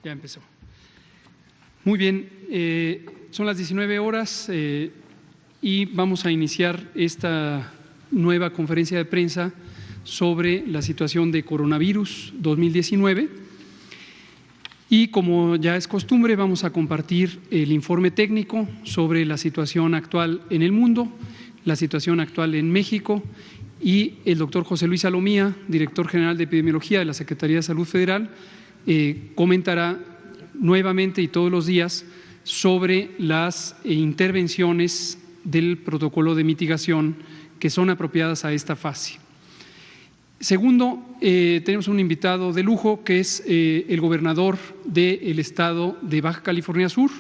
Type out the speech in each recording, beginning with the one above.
Ya empezó. Muy bien, son las 19 horas y vamos a iniciar esta nueva conferencia de prensa sobre la situación de coronavirus 2019. Y como ya es costumbre, vamos a compartir el informe técnico sobre la situación actual en el mundo, la situación actual en México, y el doctor José Luis Salomía, director general de Epidemiología de la Secretaría de Salud Federal, comentará nuevamente y todos los días sobre las intervenciones del protocolo de mitigación que son apropiadas a esta fase. Segundo, tenemos un invitado de lujo que es el gobernador del estado de Baja California Sur,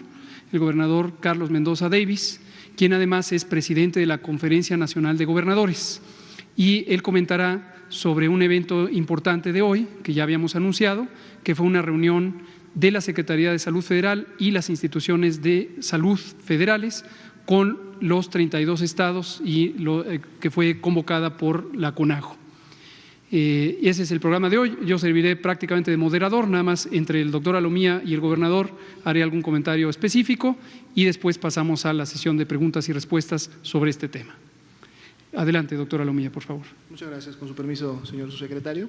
el gobernador Carlos Mendoza Davis, quien además es presidente de la Conferencia Nacional de Gobernadores, y él comentará sobre un evento importante de hoy que ya habíamos anunciado, que fue una reunión de la Secretaría de Salud Federal y las instituciones de salud federales con los 32 estados y que fue convocada por la CONAGO. Ese es el programa de hoy. Yo serviré prácticamente de moderador, nada más entre el doctor Salomía y el gobernador haré algún comentario específico y después pasamos a la sesión de preguntas y respuestas sobre este tema. Adelante, doctor Salomía, por favor. Muchas gracias. Con su permiso, señor subsecretario.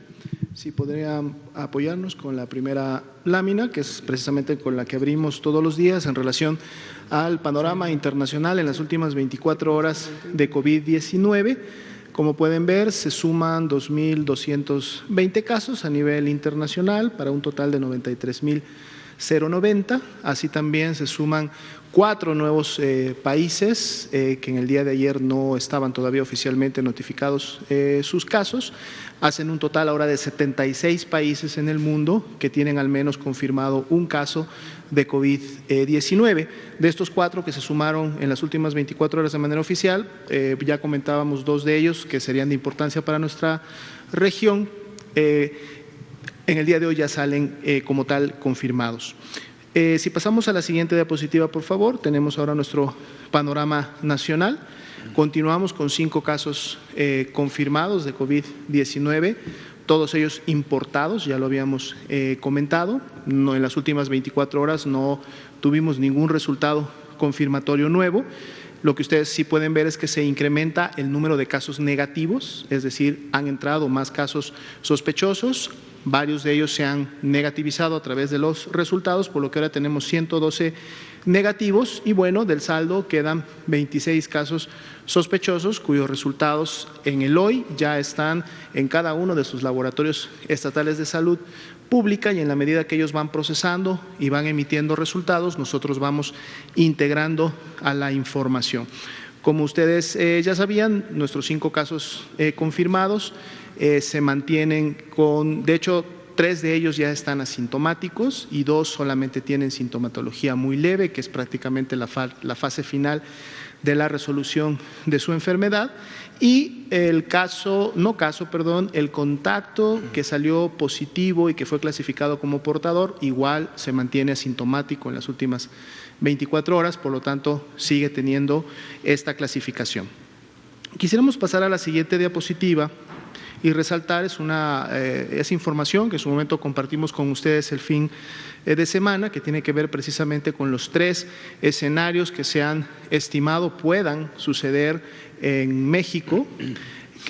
Si podría apoyarnos con la primera lámina, que es precisamente con la que abrimos todos los días en relación al panorama internacional en las últimas 24 horas de COVID-19. Como pueden ver, se suman 2.220 casos a nivel internacional para un total de 93.090. Así también se suman 4 nuevos países que en el día de ayer no estaban todavía oficialmente notificados sus casos. Hacen un total ahora de 76 países en el mundo que tienen al menos confirmado un caso de COVID-19. De estos 4 que se sumaron en las últimas 24 horas de manera oficial, ya comentábamos 2 de ellos que serían de importancia para nuestra región. En el día de hoy ya salen como tal confirmados. Si pasamos a la siguiente diapositiva, por favor, tenemos ahora nuestro panorama nacional. Continuamos con 5 casos confirmados de COVID-19, todos ellos importados, ya lo habíamos comentado. No, en las últimas 24 horas no tuvimos ningún resultado confirmatorio nuevo. Lo que ustedes sí pueden ver es que se incrementa el número de casos negativos, es decir, han entrado más casos sospechosos. Varios de ellos se han negativizado a través de los resultados, por lo que ahora tenemos 112 negativos y bueno, del saldo quedan 26 casos sospechosos cuyos resultados en el hoy ya están en cada uno de sus laboratorios estatales de salud pública y en la medida que ellos van procesando y van emitiendo resultados, nosotros vamos integrando a la información. Como ustedes ya sabían, nuestros 5 casos confirmados se mantienen con, de hecho, 3 de ellos ya están asintomáticos y 2 solamente tienen sintomatología muy leve, que es prácticamente la fase final de la resolución de su enfermedad. Y el el contacto que salió positivo y que fue clasificado como portador, igual se mantiene asintomático en las últimas 24 horas, por lo tanto sigue teniendo esta clasificación. Quisiéramos pasar a la siguiente diapositiva y resaltar esa información que en su momento compartimos con ustedes el fin de semana, que tiene que ver precisamente con los 3 escenarios que se han estimado puedan suceder en México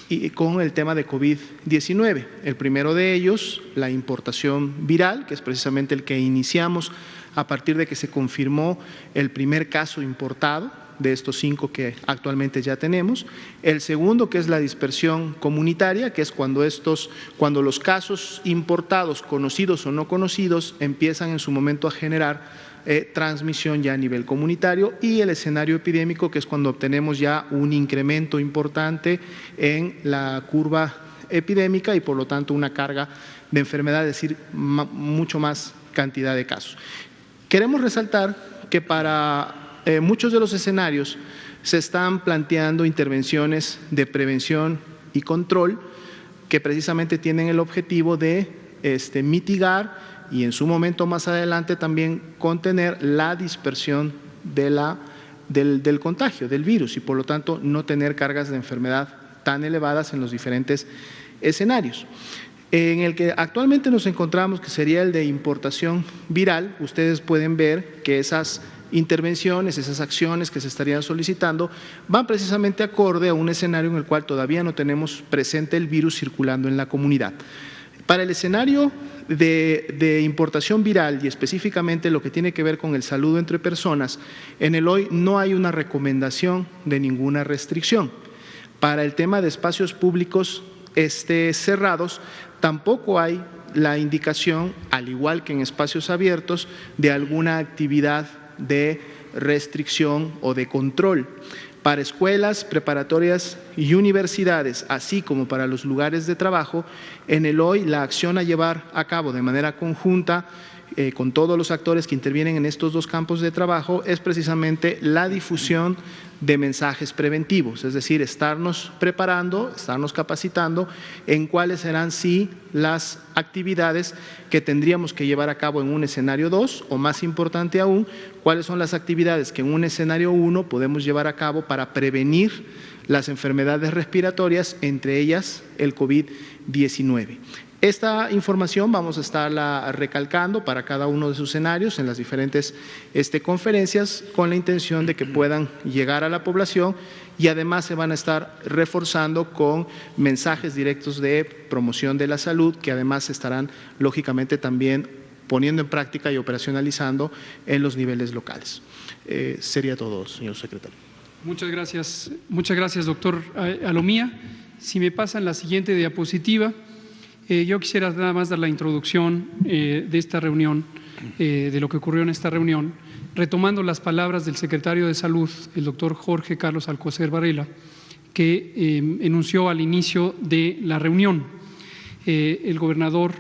y con el tema de COVID-19. El primero de ellos, la importación viral, que es precisamente el que iniciamos a partir de que se confirmó el primer caso importado de estos 5 que actualmente ya tenemos. El segundo, que es la dispersión comunitaria, que es cuando los casos importados, conocidos o no conocidos, empiezan en su momento a generar transmisión ya a nivel comunitario, y el escenario epidémico, que es cuando obtenemos ya un incremento importante en la curva epidémica y por lo tanto una carga de enfermedad, es decir, mucho más cantidad de casos. Queremos resaltar que para muchos de los escenarios se están planteando intervenciones de prevención y control que precisamente tienen el objetivo de mitigar y en su momento más adelante también contener la dispersión del contagio del virus y por lo tanto no tener cargas de enfermedad tan elevadas en los diferentes escenarios. En el que actualmente nos encontramos, que sería el de importación viral, ustedes pueden ver que esas intervenciones, esas acciones que se estarían solicitando van precisamente acorde a un escenario en el cual todavía no tenemos presente el virus circulando en la comunidad. Para el escenario de importación viral y específicamente lo que tiene que ver con el saludo entre personas, en el hoy no hay una recomendación de ninguna restricción. Para el tema de espacios públicos cerrados, tampoco hay la indicación, al igual que en espacios abiertos, de alguna actividad de restricción o de control. Para escuelas, preparatorias y universidades, así como para los lugares de trabajo, en el hoy la acción a llevar a cabo de manera conjunta con todos los actores que intervienen en estos dos campos de trabajo es precisamente la difusión de mensajes preventivos, es decir, estarnos preparando, estarnos capacitando en cuáles serán sí las actividades que tendríamos que llevar a cabo en un escenario 2 o más importante aún, cuáles son las actividades que en un escenario 1 podemos llevar a cabo para prevenir las enfermedades respiratorias, entre ellas el COVID-19. Esta información vamos a estarla recalcando para cada uno de sus escenarios en las diferentes conferencias con la intención de que puedan llegar a la población y además se van a estar reforzando con mensajes directos de promoción de la salud que además estarán lógicamente también poniendo en práctica y operacionalizando en los niveles locales. Sería todo, señor secretario. Muchas gracias, doctor Alomía. Si me pasan la siguiente diapositiva. Yo quisiera nada más dar la introducción de esta reunión, de lo que ocurrió en esta reunión, retomando las palabras del secretario de Salud, el doctor Jorge Carlos Alcocer Varela, que enunció al inicio de la reunión. El gobernador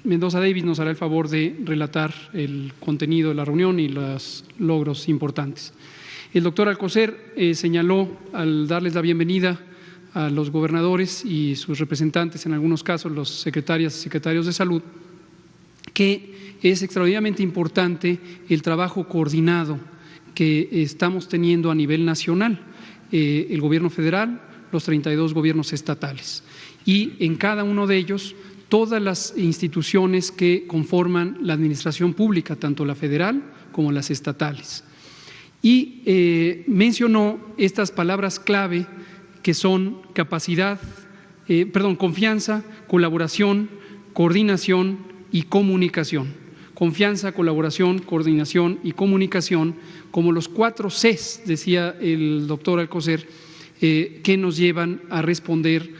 Mendoza Davis nos hará el favor de relatar el contenido de la reunión y los logros importantes. El doctor Alcocer señaló, al darles la bienvenida a los gobernadores y sus representantes, en algunos casos los secretarias y secretarios de salud, que es extraordinariamente importante el trabajo coordinado que estamos teniendo a nivel nacional, el gobierno federal, los 32 gobiernos estatales y en cada uno de ellos todas las instituciones que conforman la administración pública, tanto la federal como las estatales. Y mencionó estas palabras clave que son confianza, colaboración, coordinación y comunicación. Confianza, colaboración, coordinación y comunicación, como los 4 Cs, decía el doctor Alcocer, que nos llevan a responder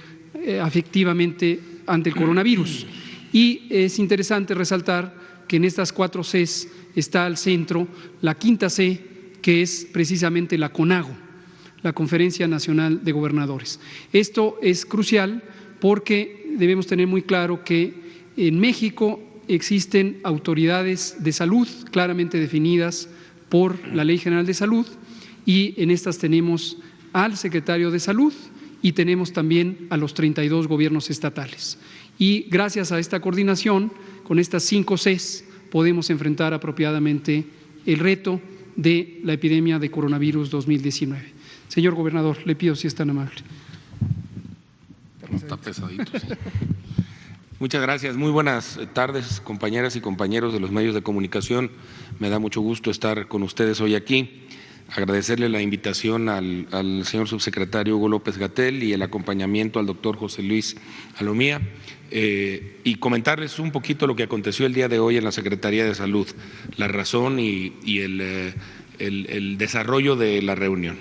efectivamente ante el coronavirus. Y es interesante resaltar que en estas 4 Cs está al centro la 5ª C, que es precisamente la CONAGO, la Conferencia Nacional de Gobernadores. Esto es crucial porque debemos tener muy claro que en México existen autoridades de salud claramente definidas por la Ley General de Salud y en estas tenemos al secretario de Salud y tenemos también a los 32 gobiernos estatales. Y gracias a esta coordinación, con estas 5 Cs, podemos enfrentar apropiadamente el reto de la epidemia de coronavirus 2019. Señor gobernador, le pido si es tan amable. Está pesadito, sí. Muchas gracias. Muy buenas tardes, compañeras y compañeros de los medios de comunicación. Me da mucho gusto estar con ustedes hoy aquí. Agradecerle la invitación al señor subsecretario Hugo López-Gatell y el acompañamiento al doctor José Luis Alomía y comentarles un poquito lo que aconteció el día de hoy en la Secretaría de Salud, la razón y el desarrollo de la reunión.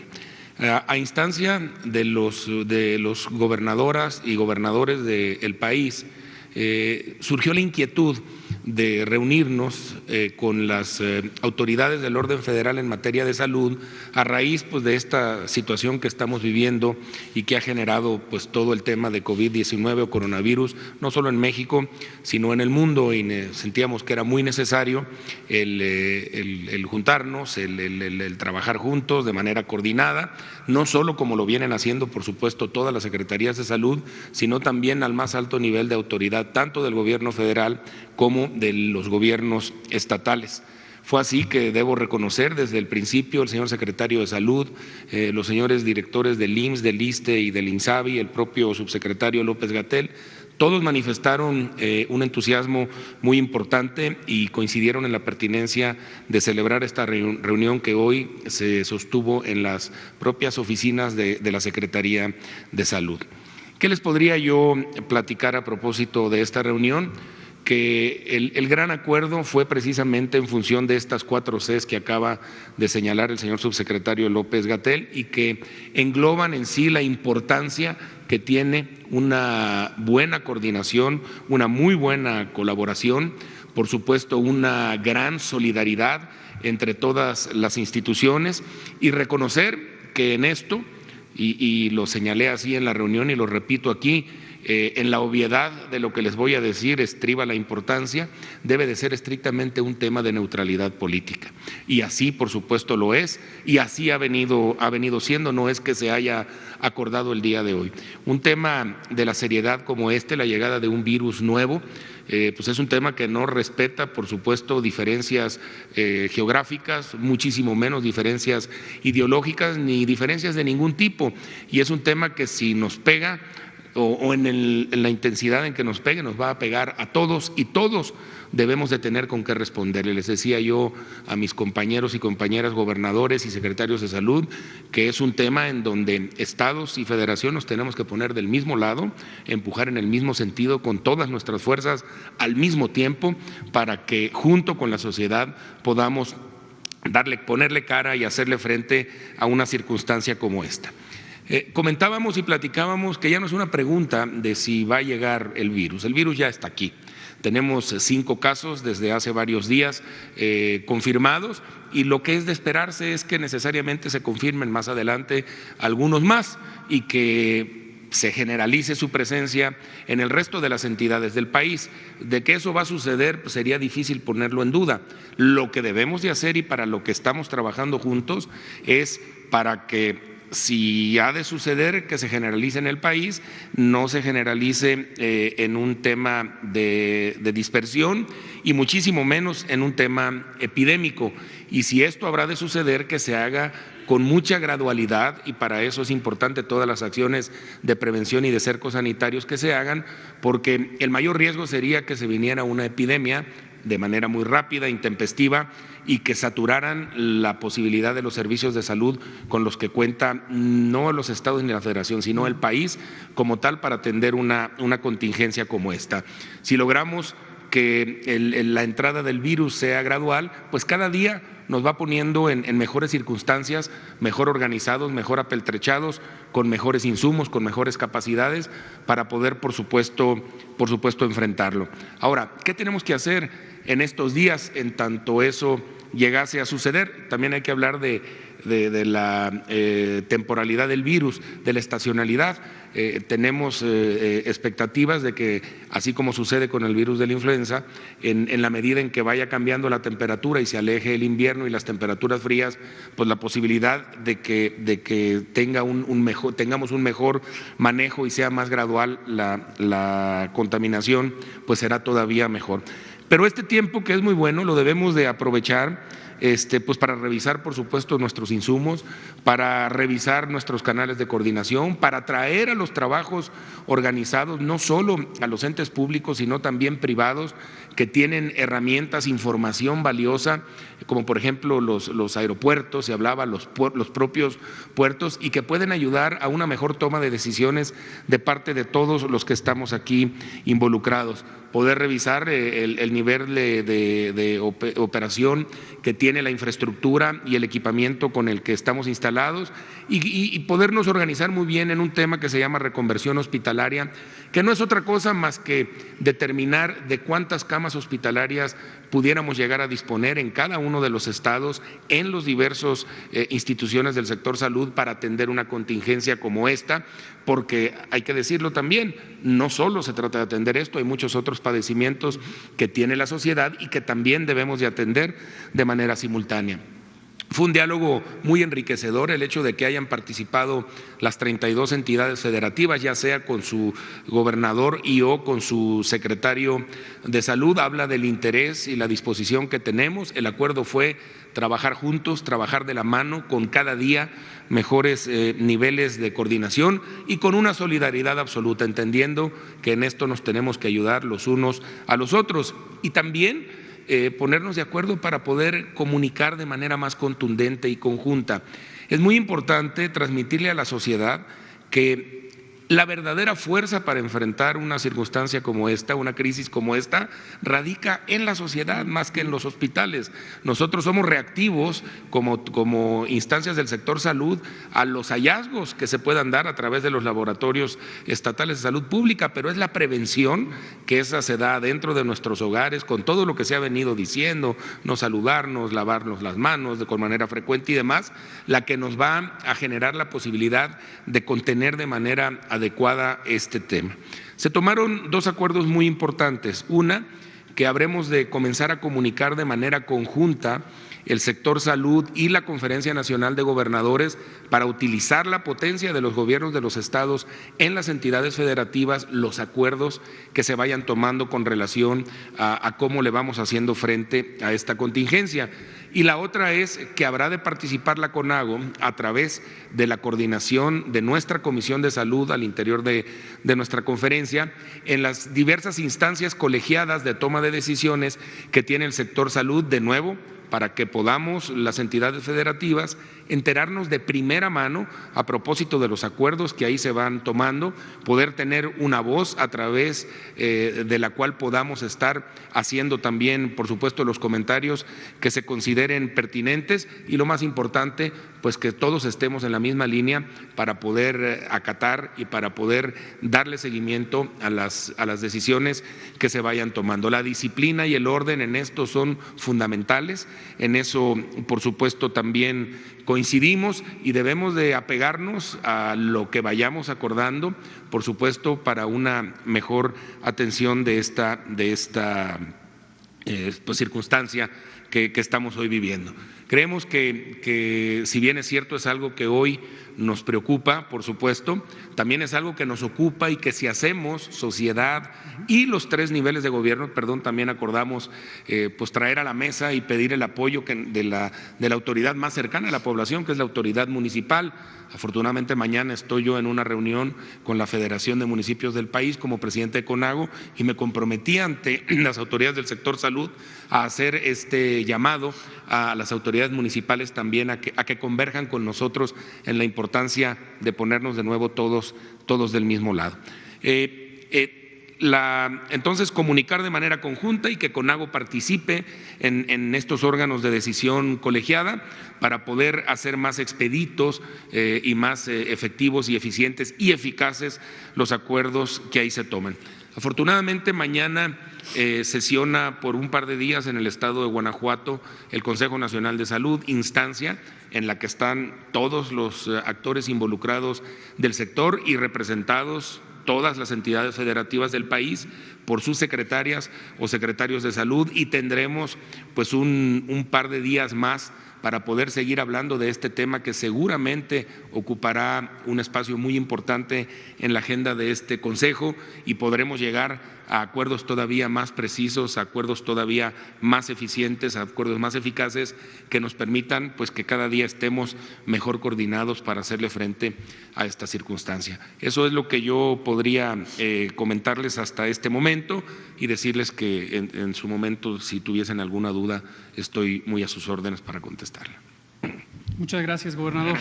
A instancia de los gobernadoras y gobernadores del país, surgió la inquietud de reunirnos con las autoridades del orden federal en materia de salud a raíz de esta situación que estamos viviendo y que ha generado todo el tema de COVID-19 o coronavirus, no solo en México, sino en el mundo, y sentíamos que era muy necesario el juntarnos, el trabajar juntos de manera coordinada, no solo como lo vienen haciendo, por supuesto, todas las secretarías de salud, sino también al más alto nivel de autoridad, tanto del gobierno federal como de los gobiernos estatales. Fue así que debo reconocer desde el principio el señor secretario de Salud, los señores directores del IMSS, del ISSSTE y del INSABI, el propio subsecretario López-Gatell, Todos manifestaron un entusiasmo muy importante y coincidieron en la pertinencia de celebrar esta reunión que hoy se sostuvo en las propias oficinas de la Secretaría de Salud. ¿Qué les podría yo platicar a propósito de esta reunión? Que el gran acuerdo fue precisamente en función de estas 4 Cs que acaba de señalar el señor subsecretario López-Gatell y que engloban en sí la importancia que tiene una buena coordinación, una muy buena colaboración, por supuesto una gran solidaridad entre todas las instituciones y reconocer que en esto, y lo señalé así en la reunión y lo repito aquí, en la obviedad de lo que les voy a decir estriba la importancia, debe de ser estrictamente un tema de neutralidad política. Y así, por supuesto, lo es, y así ha venido siendo, no es que se haya acordado el día de hoy. Un tema de la seriedad como la llegada de un virus nuevo, pues es un tema que no respeta, por supuesto, diferencias geográficas, muchísimo menos diferencias ideológicas ni diferencias de ningún tipo, y es un tema que si nos pega o en la intensidad en que nos pegue, nos va a pegar a todos y todos debemos de tener con qué responderle. Les decía yo a mis compañeros y compañeras gobernadores y secretarios de salud que es un tema en donde estados y federación nos tenemos que poner del mismo lado, empujar en el mismo sentido con todas nuestras fuerzas al mismo tiempo para que junto con la sociedad podamos ponerle cara y hacerle frente a una circunstancia como esta. Comentábamos y platicábamos que ya no es una pregunta de si va a llegar el virus ya está aquí. Tenemos 5 casos desde hace varios días confirmados y lo que es de esperarse es que necesariamente se confirmen más adelante algunos más y que se generalice su presencia en el resto de las entidades del país. De que eso va a suceder, pues sería difícil ponerlo en duda. Lo que debemos de hacer y para lo que estamos trabajando juntos es para que si ha de suceder que se generalice en el país, no se generalice en un tema de dispersión y muchísimo menos en un tema epidémico. Y si esto habrá de suceder, que se haga con mucha gradualidad y para eso es importante todas las acciones de prevención y de cercos sanitarios que se hagan, porque el mayor riesgo sería que se viniera una epidemia de manera muy rápida, intempestiva y que saturaran la posibilidad de los servicios de salud con los que cuenta no los estados ni la federación, sino el país como tal para atender una contingencia como esta. Si logramos que la entrada del virus sea gradual, pues cada día nos va poniendo en mejores circunstancias, mejor organizados, mejor apeltrechados, con mejores insumos, con mejores capacidades para poder, por supuesto, enfrentarlo. Ahora, ¿qué tenemos que hacer en estos días en tanto eso llegase a suceder? También hay que hablar de la temporalidad del virus, de la estacionalidad. Tenemos expectativas de que, así como sucede con el virus de la influenza, en la medida en que vaya cambiando la temperatura y se aleje el invierno y las temperaturas frías, pues la posibilidad de que tengamos un mejor manejo y sea más gradual la contaminación, pues será todavía mejor. Pero este tiempo, que es muy bueno, lo debemos de aprovechar pues para revisar, por supuesto, nuestros insumos, para revisar nuestros canales de coordinación, para traer a los trabajos organizados, no solo a los entes públicos, sino también privados, que tienen herramientas, información valiosa, como por ejemplo los aeropuertos, se hablaba, los propios puertos, y que pueden ayudar a una mejor toma de decisiones de parte de todos los que estamos aquí involucrados. Poder revisar el nivel de operación que tiene la infraestructura y el equipamiento con el que estamos instalados y podernos organizar muy bien en un tema que se llama reconversión hospitalaria, que no es otra cosa más que determinar de cuántas camas hospitalarias pudiéramos llegar a disponer en cada uno de los estados, en los diversos instituciones del sector salud para atender una contingencia como esta, porque hay que decirlo también, no solo se trata de atender esto, hay muchos otros padecimientos que tiene la sociedad y que también debemos de atender de manera simultánea. Fue un diálogo muy enriquecedor el hecho de que hayan participado las 32 entidades federativas, ya sea con su gobernador y o con su secretario de salud. Habla del interés y la disposición que tenemos. El acuerdo fue trabajar juntos, trabajar de la mano, con cada día mejores niveles de coordinación y con una solidaridad absoluta, entendiendo que en esto nos tenemos que ayudar los unos a los otros y también ponernos de acuerdo para poder comunicar de manera más contundente y conjunta. Es muy importante transmitirle a la sociedad que la verdadera fuerza para enfrentar una circunstancia como esta, una crisis como esta, radica en la sociedad más que en los hospitales. Nosotros somos reactivos como instancias del sector salud a los hallazgos que se puedan dar a través de los laboratorios estatales de salud pública, pero es la prevención que esa se da dentro de nuestros hogares con todo lo que se ha venido diciendo, no saludarnos, lavarnos las manos con manera frecuente y demás, la que nos va a generar la posibilidad de contener de manera adecuada este tema. Se tomaron dos acuerdos muy importantes. Una, que habremos de comenzar a comunicar de manera conjunta el sector salud y la Conferencia Nacional de Gobernadores para utilizar la potencia de los gobiernos de los estados en las entidades federativas, los acuerdos que se vayan tomando con relación a cómo le vamos haciendo frente a esta contingencia. Y la otra es que habrá de participar la CONAGO a través de la coordinación de nuestra Comisión de Salud al interior de nuestra conferencia en las diversas instancias colegiadas de toma de decisiones que tiene el sector salud, de nuevo, para que podamos las entidades federativas enterarnos de primera mano a propósito de los acuerdos que ahí se van tomando, poder tener una voz a través de la cual podamos estar haciendo también, por supuesto, los comentarios que se consideren pertinentes y lo más importante, pues que todos estemos en la misma línea para poder acatar y para poder darle seguimiento a las decisiones que se vayan tomando. La disciplina y el orden en esto son fundamentales, en eso, por supuesto, también coincidimos y debemos de apegarnos a lo que vayamos acordando, por supuesto, para una mejor atención de esta pues, circunstancia que estamos hoy viviendo. Creemos que si bien es cierto es algo que hoy nos preocupa, por supuesto, también es algo que nos ocupa y que si hacemos sociedad y los tres niveles de gobierno, también acordamos pues traer a la mesa y pedir el apoyo de la autoridad más cercana a la población, que es la autoridad municipal. Afortunadamente mañana estoy yo en una reunión con la Federación de Municipios del país como presidente de CONAGO y me comprometí ante las autoridades del sector salud a hacer este llamado a las autoridades municipales también a que converjan con nosotros en la importancia de ponernos de nuevo todos del mismo lado. Entonces, comunicar de manera conjunta y que CONAGO participe en estos órganos de decisión colegiada para poder hacer más expeditos y más efectivos y eficientes y eficaces los acuerdos que ahí se toman. Afortunadamente, mañana sesiona por un par de días en el estado de Guanajuato el Consejo Nacional de Salud, instancia en la que están todos los actores involucrados del sector y representados todas las entidades federativas del país por sus secretarias o secretarios de salud y tendremos pues un par de días más para poder seguir hablando de este tema que seguramente ocupará un espacio muy importante en la agenda de este Consejo y podremos llegar a acuerdos todavía más precisos, a acuerdos todavía más eficientes, a acuerdos más eficaces que nos permitan pues que cada día estemos mejor coordinados para hacerle frente a esta circunstancia. Eso es lo que yo podría comentarles hasta este momento y decirles que en su momento, si tuviesen alguna duda, estoy muy a sus órdenes para contestarla. Muchas gracias, gobernador.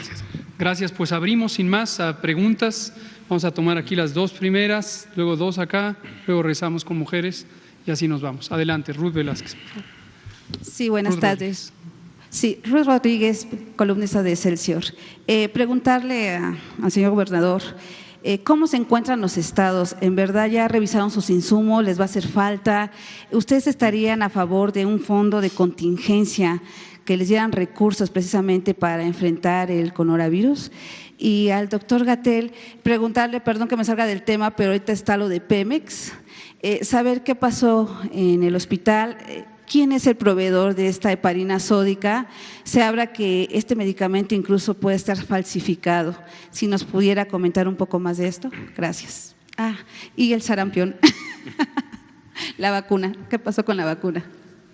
Gracias, pues abrimos sin más a preguntas. Vamos a tomar aquí las dos primeras, luego dos acá, luego regresamos con mujeres y así nos vamos. Adelante, Ruth Velázquez. Sí, buenas tardes. Sí, Ruth Rodríguez, columnista de Excelsior. Preguntarle al señor gobernador, ¿cómo se encuentran los estados? ¿En verdad ya revisaron sus insumos? ¿Les va a hacer falta? ¿Ustedes estarían a favor de un fondo de contingencia que les dieran recursos precisamente para enfrentar el coronavirus? Y al doctor Gatell, preguntarle, perdón que me salga del tema, pero ahorita está lo de Pemex, saber qué pasó en el hospital, ¿quién es el proveedor de esta heparina sódica? Se habla que este medicamento incluso puede estar falsificado. Si nos pudiera comentar un poco más de esto. Gracias. Y el sarampión. La vacuna. ¿Qué pasó con la vacuna?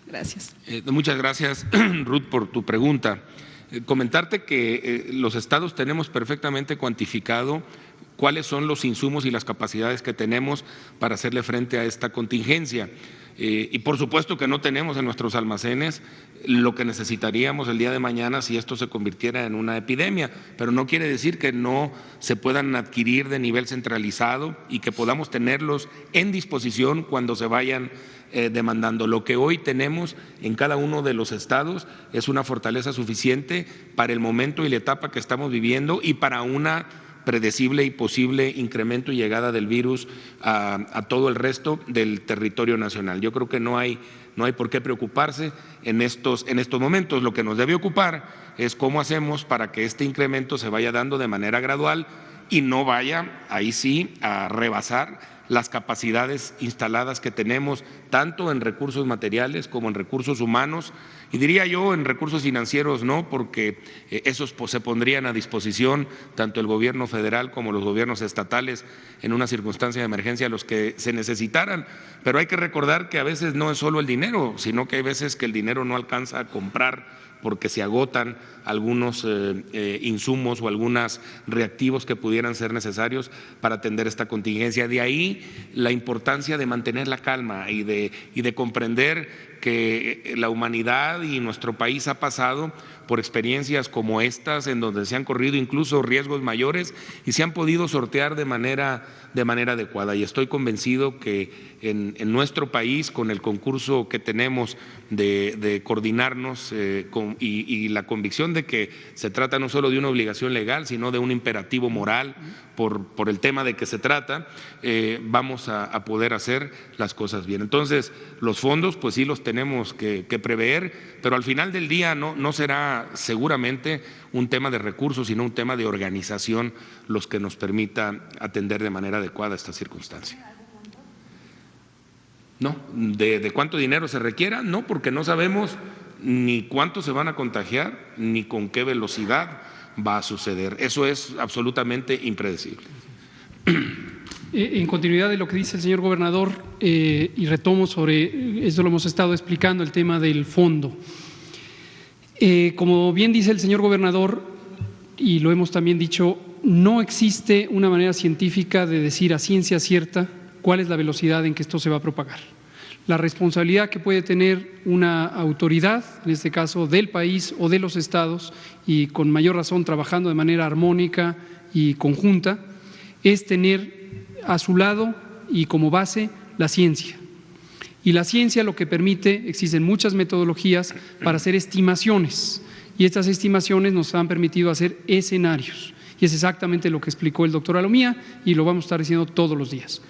Gracias. Muchas gracias, Ruth, por tu pregunta. Comentarte que los estados tenemos perfectamente cuantificado cuáles son los insumos y las capacidades que tenemos para hacerle frente a esta contingencia. Y por supuesto que no tenemos en nuestros almacenes lo que necesitaríamos el día de mañana si esto se convirtiera en una epidemia, pero no quiere decir que no se puedan adquirir de nivel centralizado y que podamos tenerlos en disposición cuando se vayan demandando. Lo que hoy tenemos en cada uno de los estados es una fortaleza suficiente para el momento y la etapa que estamos viviendo y para una predecible y posible incremento y llegada del virus a todo el resto del territorio nacional. Yo creo que no hay por qué preocuparse en estos momentos. Lo que nos debe ocupar es cómo hacemos para que este incremento se vaya dando de manera gradual y no vaya, ahí sí, a rebasar las capacidades instaladas que tenemos, tanto en recursos materiales como en recursos humanos, y diría yo en recursos financieros no, porque esos se pondrían a disposición tanto el gobierno federal como los gobiernos estatales en una circunstancia de emergencia los que se necesitaran, pero hay que recordar que a veces no es solo el dinero, sino que hay veces que el dinero no alcanza a comprar porque se agotan algunos insumos o algunos reactivos que pudieran ser necesarios para atender esta contingencia. De ahí la importancia de mantener la calma y de comprender que la humanidad y nuestro país ha pasado por experiencias como estas, en donde se han corrido incluso riesgos mayores y se han podido sortear de manera adecuada. Y estoy convencido que en nuestro país, con el concurso que tenemos de coordinarnos y la convicción de que se trata no solo de una obligación legal, sino de un imperativo moral por el tema de que se trata, vamos a poder hacer las cosas bien. Entonces, los fondos, pues sí los tenemos que prever, pero al final del día no será seguramente un tema de recursos, sino un tema de organización los que nos permita atender de manera adecuada esta circunstancia. No, de cuánto dinero se requiera, no, porque no sabemos ni cuánto se van a contagiar, ni con qué velocidad va a suceder. Eso es absolutamente impredecible. En continuidad de lo que dice el señor gobernador, y retomo sobre, esto lo hemos estado explicando, el tema del fondo. Como bien dice el señor gobernador, y lo hemos también dicho, no existe una manera científica de decir a ciencia cierta cuál es la velocidad en que esto se va a propagar. La responsabilidad que puede tener una autoridad, en este caso del país o de los estados, y con mayor razón trabajando de manera armónica y conjunta, es tener a su lado y como base la ciencia. Y la ciencia lo que permite, existen muchas metodologías para hacer estimaciones, y estas estimaciones nos han permitido hacer escenarios. Y es exactamente lo que explicó el doctor Alomía y lo vamos a estar diciendo todos los días.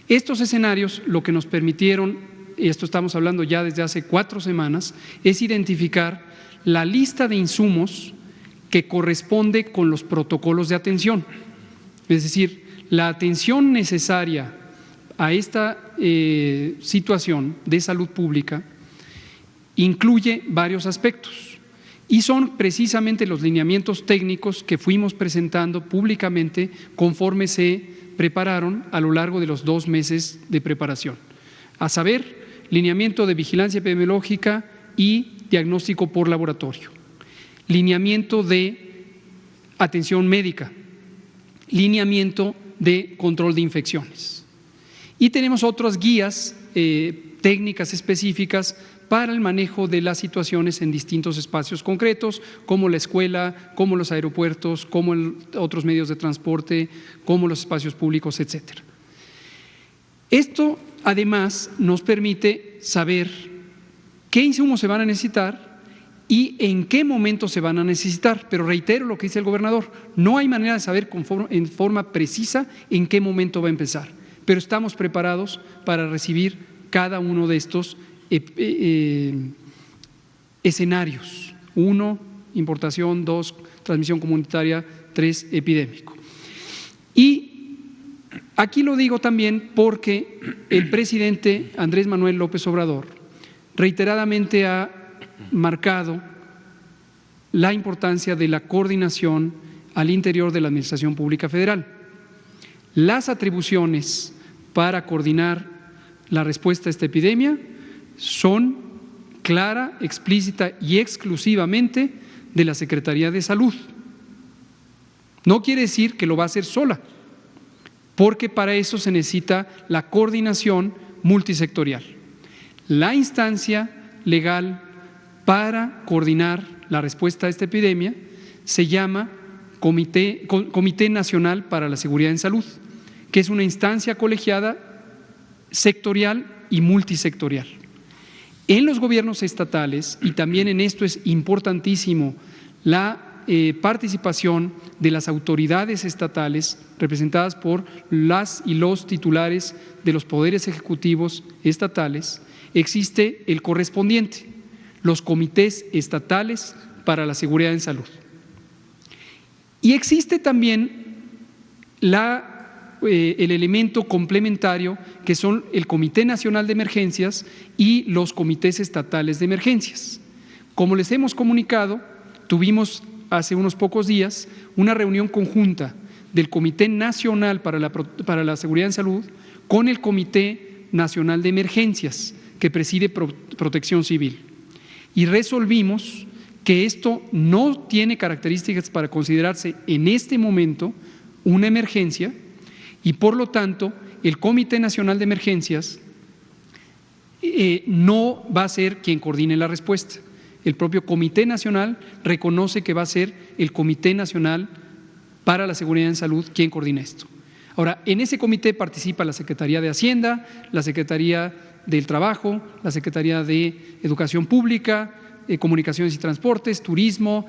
Estos escenarios lo que nos permitieron, y esto estamos hablando ya desde hace 4 semanas, es identificar la lista de insumos que corresponde con los protocolos de atención. Es decir, la atención necesaria a esta situación de salud pública incluye varios aspectos y son precisamente los lineamientos técnicos que fuimos presentando públicamente conforme se prepararon a lo largo de los 2 meses de preparación, a saber, lineamiento de vigilancia epidemiológica y diagnóstico por laboratorio, lineamiento de atención médica, lineamiento de control de infecciones. Y tenemos otras guías técnicas específicas para el manejo de las situaciones en distintos espacios concretos, como la escuela, como los aeropuertos, como otros medios de transporte, como los espacios públicos, etcétera. Esto, además, nos permite saber qué insumos se van a necesitar y en qué momento se van a necesitar. Pero reitero lo que dice el gobernador, no hay manera de saber en forma precisa en qué momento va a empezar, pero estamos preparados para recibir cada uno de estos escenarios. 1, importación; 2, transmisión comunitaria; 3, epidémico. Y aquí lo digo también porque el presidente Andrés Manuel López Obrador reiteradamente ha marcado la importancia de la coordinación al interior de la Administración Pública Federal. Las atribuciones para coordinar la respuesta a esta epidemia son clara, explícita y exclusivamente de la Secretaría de Salud. No quiere decir que lo va a hacer sola, porque para eso se necesita la coordinación multisectorial. La instancia legal para coordinar la respuesta a esta epidemia se llama Comité Nacional para la Seguridad en Salud, que es una instancia colegiada sectorial y multisectorial. En los gobiernos estatales, y también en esto es importantísimo, la participación de las autoridades estatales representadas por las y los titulares de los poderes ejecutivos estatales, existe el correspondiente, los comités estatales para la seguridad en salud. Y existe también el elemento complementario que son el Comité Nacional de Emergencias y los comités estatales de emergencias. Como les hemos comunicado, tuvimos hace unos pocos días una reunión conjunta del Comité Nacional para la Seguridad en Salud con el Comité Nacional de Emergencias que preside Protección Civil, y resolvimos que esto no tiene características para considerarse en este momento una emergencia, y por lo tanto el Comité Nacional de Emergencias no va a ser quien coordine la respuesta. El propio Comité Nacional reconoce que va a ser el Comité Nacional para la Seguridad en Salud quien coordine esto. Ahora, en ese comité participa la Secretaría de Hacienda, la Secretaría del Trabajo, la Secretaría de Educación Pública, Comunicaciones y Transportes, Turismo,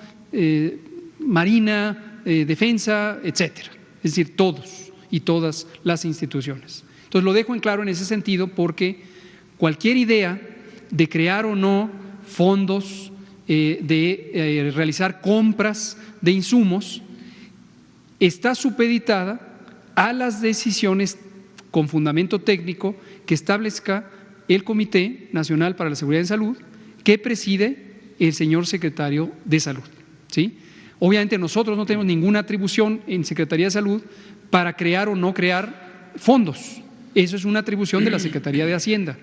Marina, Defensa, etcétera. Es decir, todos y todas las instituciones. Entonces, lo dejo en claro en ese sentido porque cualquier idea de crear o no fondos, de realizar compras de insumos, está supeditada a las decisiones con fundamento técnico que establezca el Comité Nacional para la Seguridad en Salud, que preside el señor secretario de Salud, ¿sí? Obviamente nosotros no tenemos ninguna atribución en Secretaría de Salud para crear o no crear fondos. Eso es una atribución de la Secretaría de Hacienda,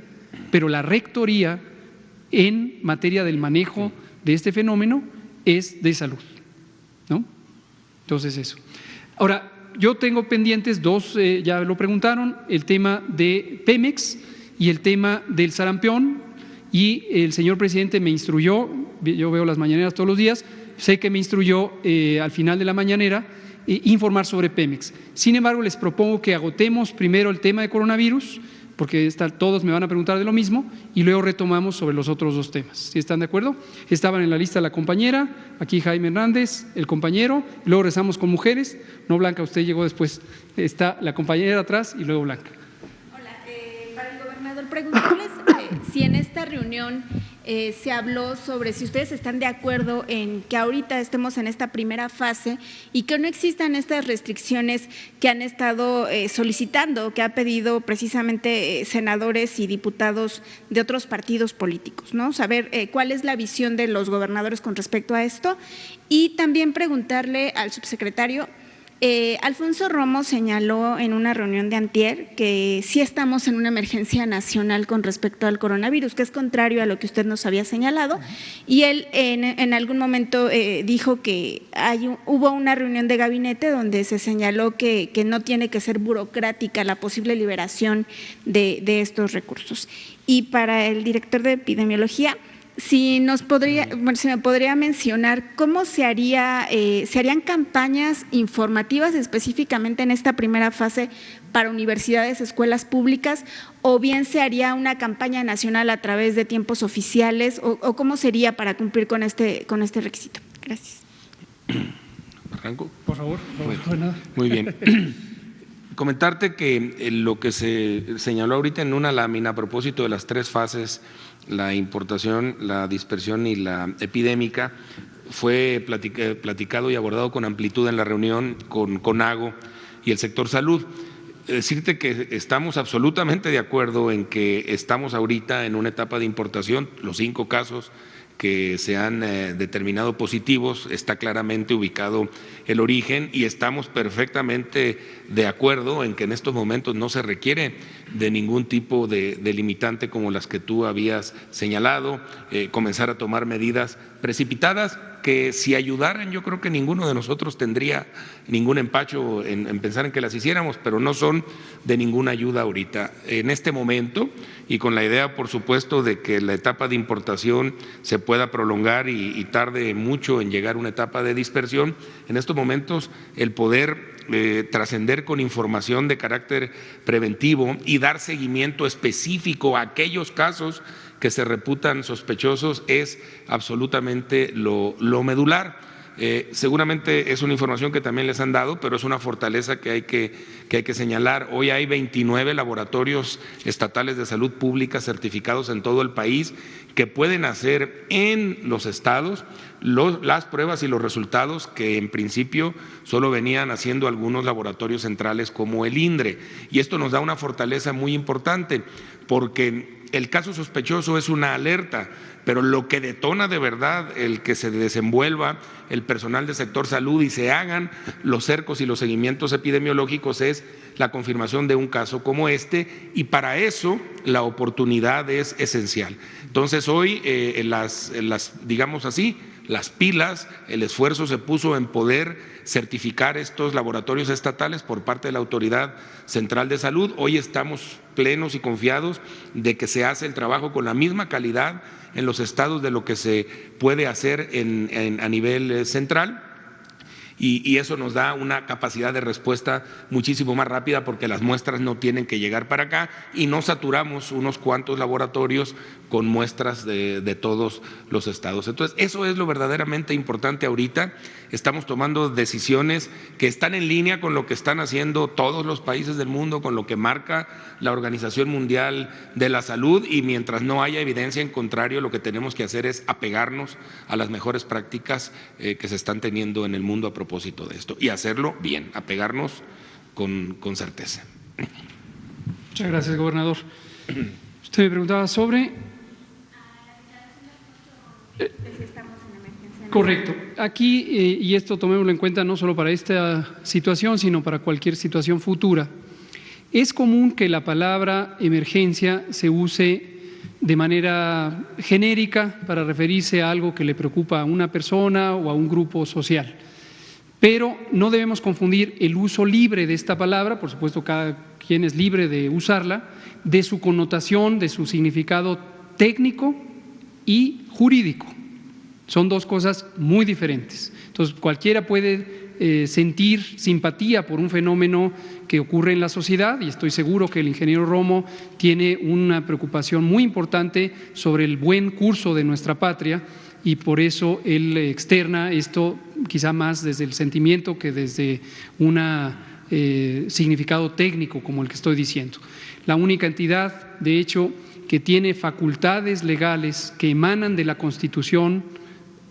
pero la rectoría en materia del manejo de este fenómeno es de salud, ¿no? Entonces eso. Ahora, yo tengo pendientes dos, ya lo preguntaron, el tema de Pemex y el tema del sarampión, y el señor presidente me instruyó, yo veo las mañaneras todos los días, sé que me instruyó al final de la mañanera informar sobre Pemex. Sin embargo, les propongo que agotemos primero el tema de coronavirus, porque todos me van a preguntar de lo mismo, y luego retomamos sobre los otros dos temas. ¿Sí están de acuerdo? Estaban en la lista la compañera, aquí Jaime Hernández, el compañero, luego rezamos con mujeres. No, Blanca, usted llegó después. Está la compañera atrás y luego Blanca. Hola, para el gobernador, preguntarles si en esta reunión se habló sobre si ustedes están de acuerdo en que ahorita estemos en esta primera fase y que no existan estas restricciones que han estado solicitando, que ha pedido precisamente senadores y diputados de otros partidos políticos, ¿no? Saber cuál es la visión de los gobernadores con respecto a esto, y también preguntarle al subsecretario. Alfonso Romo señaló en una reunión de antier que sí estamos en una emergencia nacional con respecto al coronavirus, que es contrario a lo que usted nos había señalado, y él en algún momento dijo que hubo una reunión de gabinete donde se señaló que no tiene que ser burocrática la posible liberación de estos recursos. Y para el director de epidemiología, si me podría mencionar cómo se harían campañas informativas específicamente en esta primera fase para universidades, escuelas públicas, o bien se haría una campaña nacional a través de tiempos oficiales, o cómo sería para cumplir con este requisito. Gracias. ¿Arranco? Por favor. Muy bien. Comentarte que lo que se señaló ahorita en una lámina a propósito de las tres fases, la importación, la dispersión y la epidémica, fue platicado y abordado con amplitud en la reunión con CONAGO y el sector salud. decirte que estamos absolutamente de acuerdo en que estamos ahorita en una etapa de importación. Los 5 casos que se han determinado positivos, está claramente ubicado el origen y estamos perfectamente de acuerdo en que en estos momentos no se requiere de ningún tipo de limitante como las que tú habías señalado, comenzar a tomar medidas precipitadas que si ayudaran yo creo que ninguno de nosotros tendría ningún empacho en pensar en que las hiciéramos, pero no son de ninguna ayuda ahorita. En este momento y con la idea por supuesto de que la etapa de importación se pueda prolongar y tarde mucho en llegar a una etapa de dispersión, en estos momentos el poder trascender con información de carácter preventivo y dar seguimiento específico a aquellos casos que se reputan sospechosos es absolutamente lo medular. Seguramente es una información que también les han dado, pero es una fortaleza que hay que señalar. Hoy hay 29 laboratorios estatales de salud pública certificados en todo el país que pueden hacer en los estados las pruebas y los resultados que en principio solo venían haciendo algunos laboratorios centrales como el INDRE. Y esto nos da una fortaleza muy importante porque el caso sospechoso es una alerta, pero lo que detona de verdad el que se desenvuelva el personal del sector salud y se hagan los cercos y los seguimientos epidemiológicos es la confirmación de un caso como este, y para eso la oportunidad es esencial. Entonces hoy digamos así, las pilas, el esfuerzo se puso en poder certificar estos laboratorios estatales por parte de la Autoridad Central de Salud. Hoy estamos plenos y confiados de que se hace el trabajo con la misma calidad en los estados de lo que se puede hacer a nivel central. Y eso nos da una capacidad de respuesta muchísimo más rápida porque las muestras no tienen que llegar para acá y no saturamos unos cuantos laboratorios con muestras de todos los estados. Entonces, eso es lo verdaderamente importante ahorita. Estamos tomando decisiones que están en línea con lo que están haciendo todos los países del mundo, con lo que marca la Organización Mundial de la Salud, y mientras no haya evidencia en contrario, lo que tenemos que hacer es apegarnos a las mejores prácticas que se están teniendo en el mundo a propósito de esto y hacerlo bien, apegarnos con certeza. Muchas gracias, gobernador. Usted me preguntaba sobre… Correcto. Aquí, y esto tomémoslo en cuenta no solo para esta situación, sino para cualquier situación futura, es común que la palabra emergencia se use de manera genérica para referirse a algo que le preocupa a una persona o a un grupo social. Pero no debemos confundir el uso libre de esta palabra, por supuesto cada quien es libre de usarla, de su connotación, de su significado técnico y jurídico. Son dos cosas muy diferentes. Entonces, cualquiera puede sentir simpatía por un fenómeno que ocurre en la sociedad, y estoy seguro que el ingeniero Romo tiene una preocupación muy importante sobre el buen curso de nuestra patria, y por eso él externa esto quizá más desde el sentimiento que desde un significado técnico como el que estoy diciendo. La única entidad, de hecho, que tiene facultades legales que emanan de la Constitución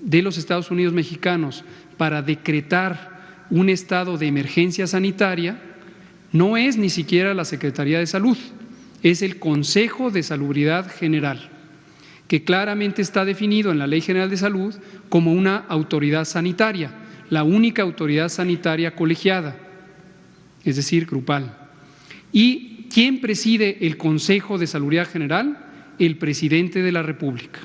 de los Estados Unidos mexicanos para decretar un estado de emergencia sanitaria no es ni siquiera la Secretaría de Salud, es el Consejo de Salubridad General, que claramente está definido en la Ley General de Salud como una autoridad sanitaria, la única autoridad sanitaria colegiada, es decir, grupal. ¿Y quién preside el Consejo de Salubridad General? El presidente de la República.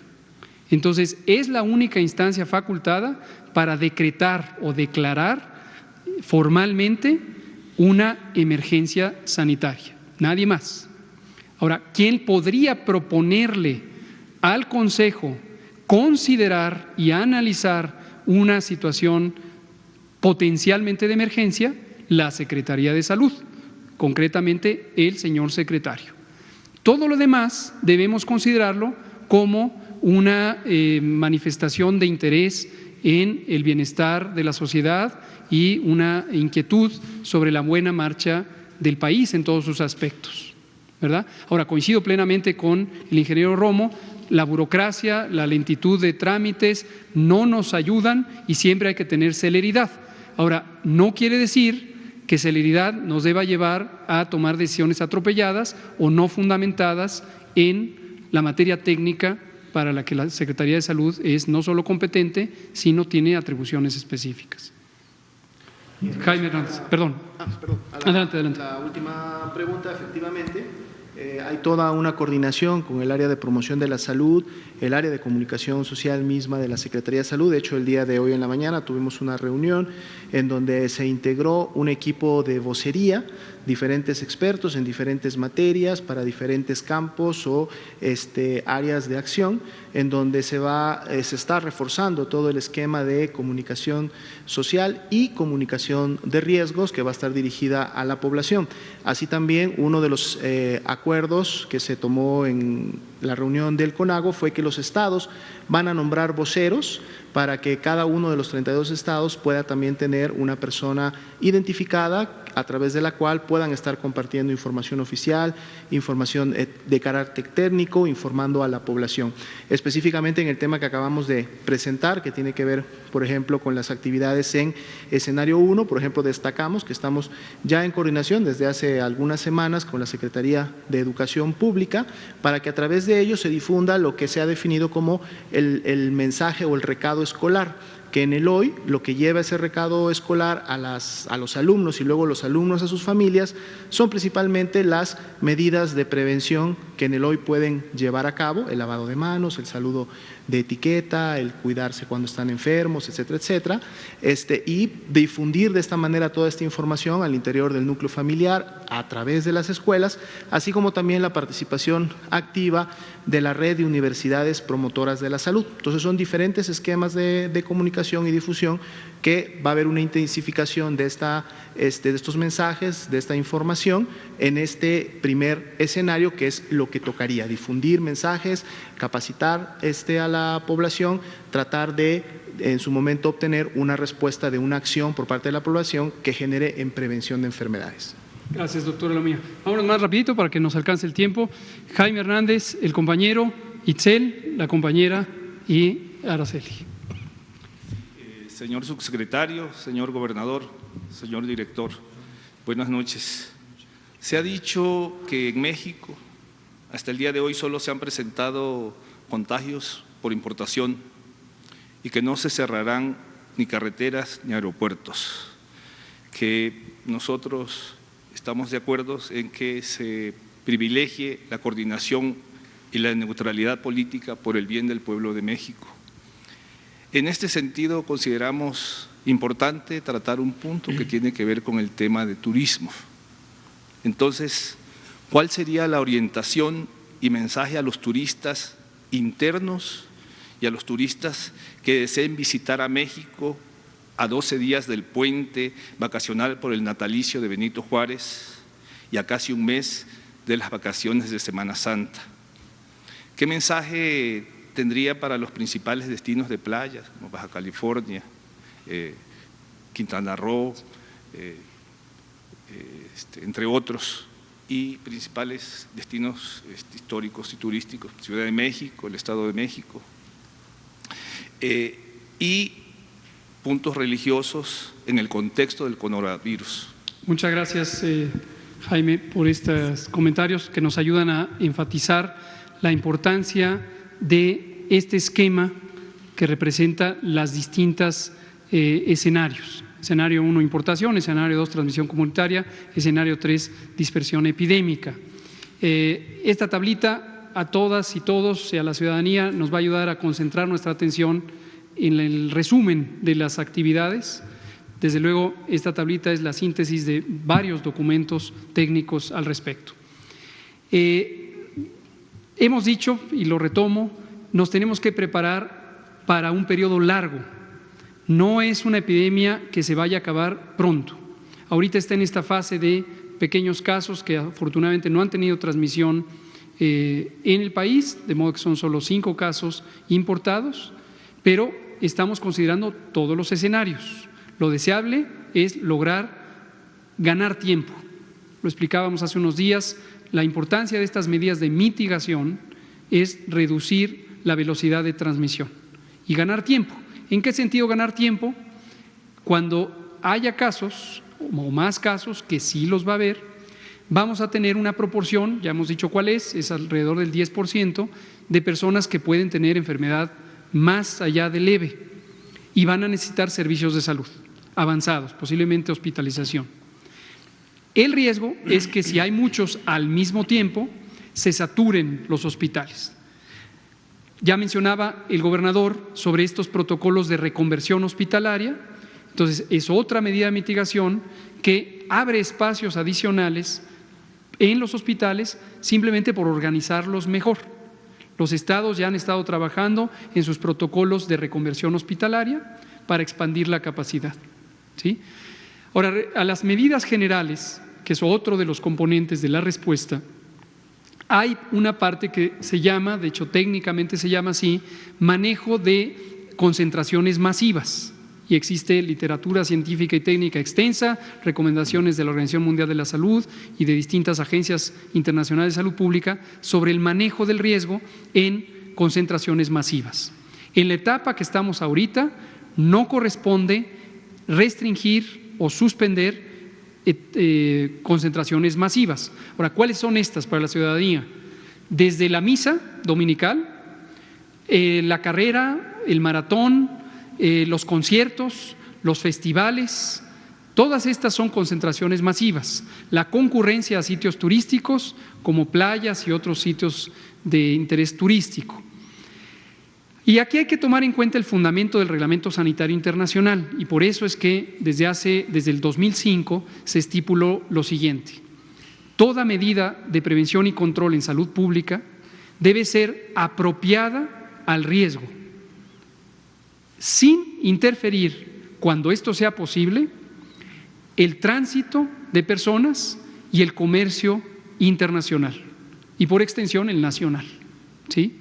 Entonces, es la única instancia facultada para decretar o declarar formalmente una emergencia sanitaria, nadie más. Ahora, ¿quién podría proponerle al Consejo considerar y analizar una situación potencialmente de emergencia? La Secretaría de Salud, concretamente el señor secretario. Todo lo demás debemos considerarlo como una manifestación de interés en el bienestar de la sociedad y una inquietud sobre la buena marcha del país en todos sus aspectos, ¿verdad? Ahora, coincido plenamente con el ingeniero Romo, la burocracia, la lentitud de trámites no nos ayudan y siempre hay que tener celeridad. Ahora, no quiere decir que que celeridad nos deba llevar a tomar decisiones atropelladas o no fundamentadas en la materia técnica para la que la Secretaría de Salud es no solo competente, sino tiene atribuciones específicas. Jaime Hernández, perdón. Adelante. La última pregunta, efectivamente. Hay toda una coordinación con el área de promoción de la salud, el área de comunicación social misma de la Secretaría de Salud. De hecho, el día de hoy en la mañana tuvimos una reunión en donde se integró un equipo de vocería, diferentes expertos en diferentes materias para diferentes campos o áreas de acción, en donde se está reforzando todo el esquema de comunicación social y comunicación de riesgos que va a estar dirigida a la población. Así también uno de los acuerdos que se tomó en la reunión del CONAGO fue que los estados van a nombrar voceros para que cada uno de los 32 estados pueda también tener una persona identificada a través de la cual puedan estar compartiendo información oficial, información de carácter técnico, informando a la población. Específicamente en el tema que acabamos de presentar, que tiene que ver, por ejemplo, con las actividades en escenario 1, por ejemplo, destacamos que estamos ya en coordinación desde hace algunas semanas con la Secretaría de Educación Pública para que a través de ello se difunda lo que se ha definido como el mensaje o el recado escolar, que en el hoy lo que lleva ese recado escolar a los alumnos y luego los alumnos a sus familias son principalmente las medidas de prevención que en el hoy pueden llevar a cabo, el lavado de manos, el saludo de etiqueta, el cuidarse cuando están enfermos, etcétera, etcétera, y difundir de esta manera toda esta información al interior del núcleo familiar a través de las escuelas, así como también la participación activa de la red de universidades promotoras de la salud. Entonces son diferentes esquemas de comunicación y difusión que va a haber una intensificación de estos mensajes, de esta información en este primer escenario, que es lo que tocaría, difundir mensajes, capacitar a la población, tratar de en su momento obtener una respuesta de una acción por parte de la población que genere en prevención de enfermedades. Gracias, doctora Lamilla. Vámonos más rapidito para que nos alcance el tiempo. Jaime Hernández, el compañero, Itzel, la compañera y Araceli. Señor subsecretario, señor gobernador, señor director, buenas noches. Se ha dicho que en México hasta el día de hoy solo se han presentado contagios por importación y que no se cerrarán ni carreteras ni aeropuertos, que nosotros estamos de acuerdo en que se privilegie la coordinación y la neutralidad política por el bien del pueblo de México. En este sentido, consideramos importante tratar un punto que tiene que ver con el tema de turismo. Entonces, ¿cuál sería la orientación y mensaje a los turistas internos y a los turistas que deseen visitar a México a 12 días del puente vacacional por el natalicio de Benito Juárez y a casi un mes de las vacaciones de Semana Santa? ¿Qué mensaje tendría para los principales destinos de playas, como Baja California, Quintana Roo, entre otros, y principales destinos históricos y turísticos, Ciudad de México, el Estado de México, y puntos religiosos en el contexto del coronavirus? Muchas gracias, Jaime, por estos comentarios que nos ayudan a enfatizar la importancia de este esquema que representa las distintas escenarios. Escenario 1, importación; escenario 2, transmisión comunitaria; escenario 3, dispersión epidémica. Esta tablita a todas y todos y a la ciudadanía nos va a ayudar a concentrar nuestra atención en el resumen de las actividades. Desde luego, esta tablita es la síntesis de varios documentos técnicos al respecto. Hemos dicho, y lo retomo, nos tenemos que preparar para un periodo largo. No es una epidemia que se vaya a acabar pronto. Ahorita está en esta fase de pequeños casos que afortunadamente no han tenido transmisión en el país, de modo que son solo 5 casos importados, pero estamos considerando todos los escenarios. Lo deseable es lograr ganar tiempo. Lo explicábamos hace unos días, la importancia de estas medidas de mitigación es reducir la velocidad de transmisión y ganar tiempo. ¿En qué sentido ganar tiempo? Cuando haya casos o más casos, que sí los va a haber, vamos a tener una proporción, ya hemos dicho cuál es alrededor del 10% de personas que pueden tener enfermedad más allá de leve y van a necesitar servicios de salud avanzados, posiblemente hospitalización. El riesgo es que si hay muchos al mismo tiempo, se saturen los hospitales. Ya mencionaba el gobernador sobre estos protocolos de reconversión hospitalaria, entonces es otra medida de mitigación que abre espacios adicionales en los hospitales simplemente por organizarlos mejor. Los estados ya han estado trabajando en sus protocolos de reconversión hospitalaria para expandir la capacidad, ¿sí? Ahora, a las medidas generales, que es otro de los componentes de la respuesta, hay una parte que se llama, de hecho técnicamente se llama así, manejo de concentraciones masivas. Y existe literatura científica y técnica extensa, recomendaciones de la Organización Mundial de la Salud y de distintas agencias internacionales de salud pública sobre el manejo del riesgo en concentraciones masivas. En la etapa que estamos ahorita, no corresponde restringir o suspender concentraciones masivas. Ahora, ¿cuáles son estas para la ciudadanía? Desde la misa dominical, la carrera, el maratón, los conciertos, los festivales, todas estas son concentraciones masivas. La concurrencia a sitios turísticos como playas y otros sitios de interés turístico. Y aquí hay que tomar en cuenta el fundamento del Reglamento Sanitario Internacional y por eso es que desde el 2005 se estipuló lo siguiente: toda medida de prevención y control en salud pública debe ser apropiada al riesgo, sin interferir, cuando esto sea posible, el tránsito de personas y el comercio internacional y por extensión el nacional, ¿sí?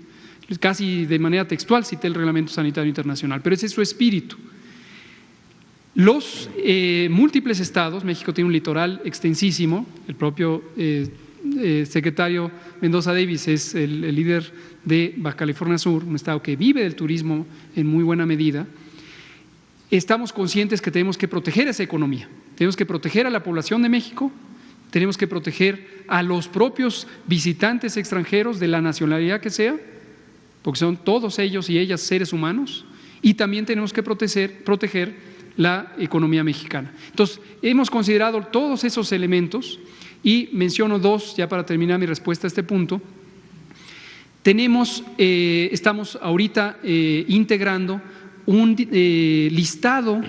Casi de manera textual cité el Reglamento Sanitario Internacional, pero ese es su espíritu. Los múltiples estados, México tiene un litoral extensísimo, el propio secretario Mendoza Davis es el líder de Baja California Sur, un estado que vive del turismo en muy buena medida. Estamos conscientes que tenemos que proteger esa economía, tenemos que proteger a la población de México, tenemos que proteger a los propios visitantes extranjeros de la nacionalidad que sea, porque son todos ellos y ellas seres humanos, y también tenemos que proteger la economía mexicana. Entonces, hemos considerado todos esos elementos y menciono dos, ya para terminar mi respuesta a este punto. Estamos ahorita integrando un listado,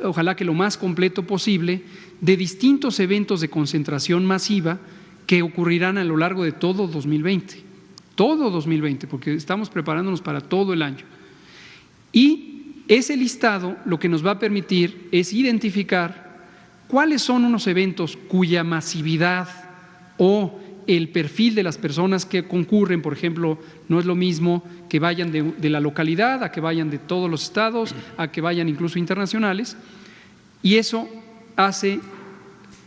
ojalá que lo más completo posible, de distintos eventos de concentración masiva que ocurrirán a lo largo de todo 2020. Todo 2020, porque estamos preparándonos para todo el año. Y ese listado lo que nos va a permitir es identificar cuáles son unos eventos cuya masividad o el perfil de las personas que concurren, por ejemplo, no es lo mismo que vayan de la localidad, a que vayan de todos los estados, a que vayan incluso internacionales, y eso hace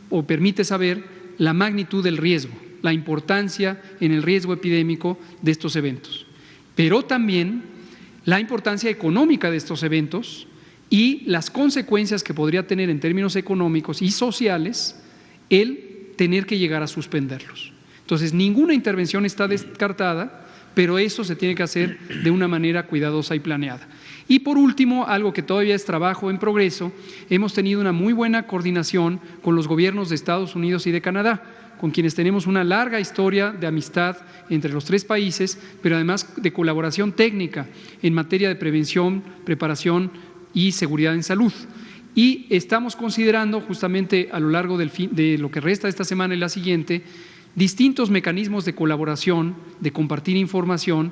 o permite saber la magnitud del riesgo, la importancia en el riesgo epidémico de estos eventos, pero también la importancia económica de estos eventos y las consecuencias que podría tener en términos económicos y sociales el tener que llegar a suspenderlos. Entonces, ninguna intervención está descartada, pero eso se tiene que hacer de una manera cuidadosa y planeada. Y por último, algo que todavía es trabajo en progreso, hemos tenido una muy buena coordinación con los gobiernos de Estados Unidos y de Canadá, con quienes tenemos una larga historia de amistad entre los tres países, pero además de colaboración técnica en materia de prevención, preparación y seguridad en salud. Y estamos considerando justamente a lo largo de lo que resta de esta semana y la siguiente, distintos mecanismos de colaboración, de compartir información,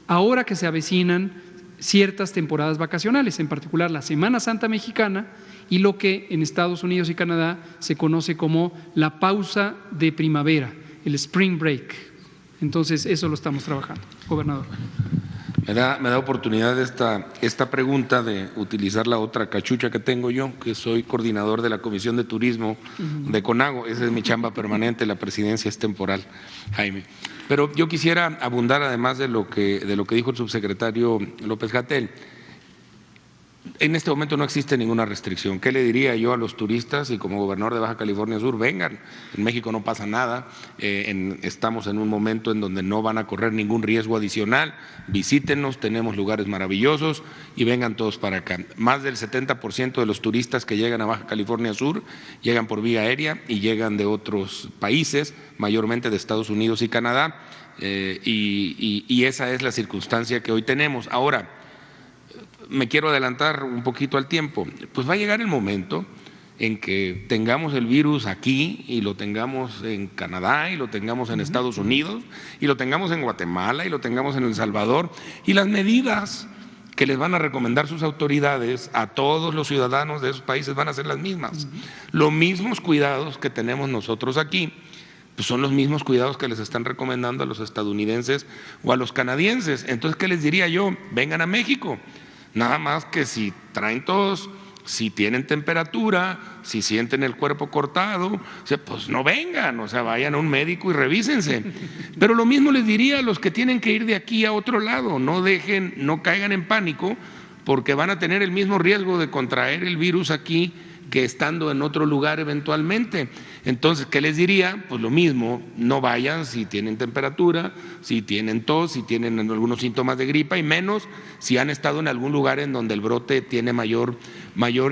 ahora que se avecinan ciertas temporadas vacacionales, en particular la Semana Santa Mexicana y lo que en Estados Unidos y Canadá se conoce como la pausa de primavera, el Spring Break. Entonces, eso lo estamos trabajando, gobernador. Me da oportunidad esta pregunta de utilizar la otra cachucha que tengo yo, que soy coordinador de la Comisión de Turismo de CONAGO. Esa es mi chamba permanente, la presidencia es temporal, Jaime. Pero yo quisiera abundar, además de lo que dijo el subsecretario López-Gatell. En este momento no existe ninguna restricción. ¿Qué le diría yo a los turistas? Y como gobernador de Baja California Sur, vengan, en México no pasa nada, estamos en un momento en donde no van a correr ningún riesgo adicional, visítenos, tenemos lugares maravillosos y vengan todos para acá. Más del 70% de los turistas que llegan a Baja California Sur llegan por vía aérea y llegan de otros países, mayormente de Estados Unidos y Canadá, y esa es la circunstancia que hoy tenemos. Ahora, me quiero adelantar un poquito al tiempo, pues va a llegar el momento en que tengamos el virus aquí y lo tengamos en Canadá y lo tengamos en Estados Unidos y lo tengamos en Guatemala y lo tengamos en El Salvador, y las medidas que les van a recomendar sus autoridades a todos los ciudadanos de esos países van a ser las mismas. Los mismos cuidados que tenemos nosotros aquí, pues son los mismos cuidados que les están recomendando a los estadounidenses o a los canadienses. Entonces, ¿qué les diría yo? Vengan a México. Nada más que si traen tos, si tienen temperatura, si sienten el cuerpo cortado, o sea, pues no vengan, o sea, vayan a un médico y revísense. Pero lo mismo les diría a los que tienen que ir de aquí a otro lado, no caigan en pánico, porque van a tener el mismo riesgo de contraer el virus aquí que estando en otro lugar eventualmente. Entonces, ¿qué les diría? Pues lo mismo, no vayan si tienen temperatura, si tienen tos, si tienen algunos síntomas de gripa, y menos si han estado en algún lugar en donde el brote tiene mayor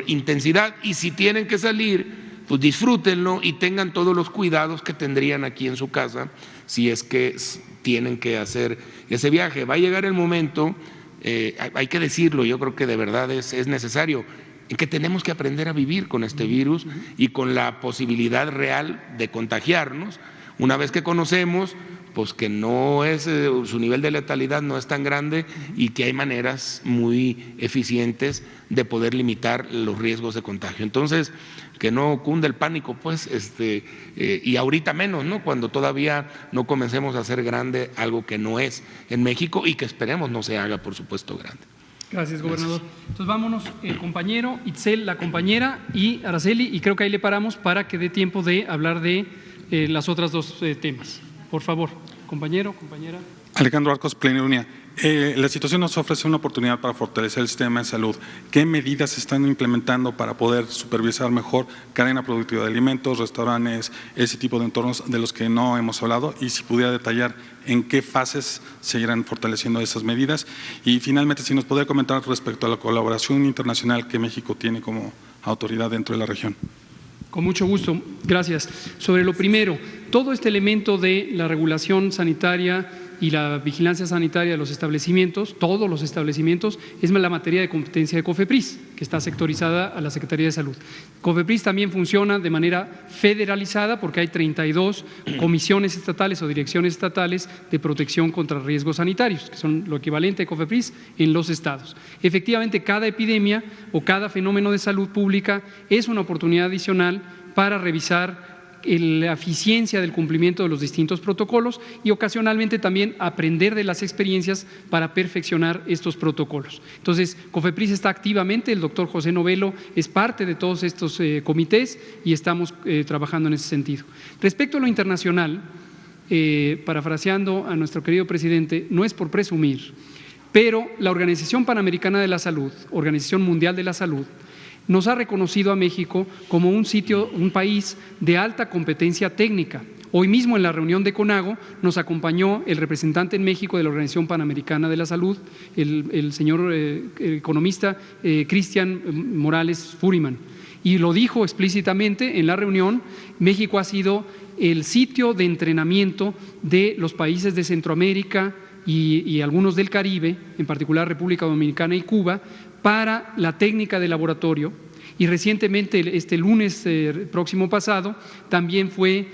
intensidad. Y si tienen que salir, pues disfrútenlo y tengan todos los cuidados que tendrían aquí en su casa si es que tienen que hacer ese viaje. Va a llegar el momento, hay que decirlo, yo creo que de verdad es necesario, en que tenemos que aprender a vivir con este virus y con la posibilidad real de contagiarnos, una vez que conocemos pues que no es, su nivel de letalidad no es tan grande y que hay maneras muy eficientes de poder limitar los riesgos de contagio. Entonces, que no cunde el pánico, pues, y ahorita menos, ¿no? Cuando todavía no comencemos a hacer grande algo que no es en México y que esperemos no se haga, por supuesto, grande. Gracias, gobernador. Entonces vámonos, el compañero, Itzel, la compañera, y Araceli, y creo que ahí le paramos para que dé tiempo de hablar de las otras dos temas. Por favor, compañero, compañera. Alejandro Arcos, Pleniunia. La situación nos ofrece una oportunidad para fortalecer el sistema de salud. ¿Qué medidas se están implementando para poder supervisar mejor cadena productiva de alimentos, restaurantes, ese tipo de entornos de los que no hemos hablado? Y si pudiera detallar en qué fases se irán fortaleciendo esas medidas. Y finalmente, si nos podría comentar respecto a la colaboración internacional que México tiene como autoridad dentro de la región. Con mucho gusto, gracias. Sobre lo primero, todo este elemento de la regulación sanitaria y la vigilancia sanitaria de los establecimientos, todos los establecimientos, es la materia de competencia de COFEPRIS, que está sectorizada a la Secretaría de Salud. COFEPRIS también funciona de manera federalizada porque hay 32 comisiones estatales o direcciones estatales de protección contra riesgos sanitarios, que son lo equivalente a COFEPRIS en los estados. Efectivamente, cada epidemia o cada fenómeno de salud pública es una oportunidad adicional para revisar la eficiencia del cumplimiento de los distintos protocolos y ocasionalmente también aprender de las experiencias para perfeccionar estos protocolos. Entonces, COFEPRIS está activamente, el doctor José Novelo es parte de todos estos comités y estamos trabajando en ese sentido. Respecto a lo internacional, parafraseando a nuestro querido presidente, no es por presumir, pero la Organización Panamericana de la Salud, Organización Mundial de la Salud, nos ha reconocido a México como un país de alta competencia técnica. Hoy mismo en la reunión de CONAGO nos acompañó el representante en México de la Organización Panamericana de la Salud, el señor economista Cristian Morales Furiman, y lo dijo explícitamente en la reunión. México ha sido el sitio de entrenamiento de los países de Centroamérica y algunos del Caribe, en particular República Dominicana y Cuba, para la técnica de laboratorio, y recientemente, este lunes próximo pasado, también fue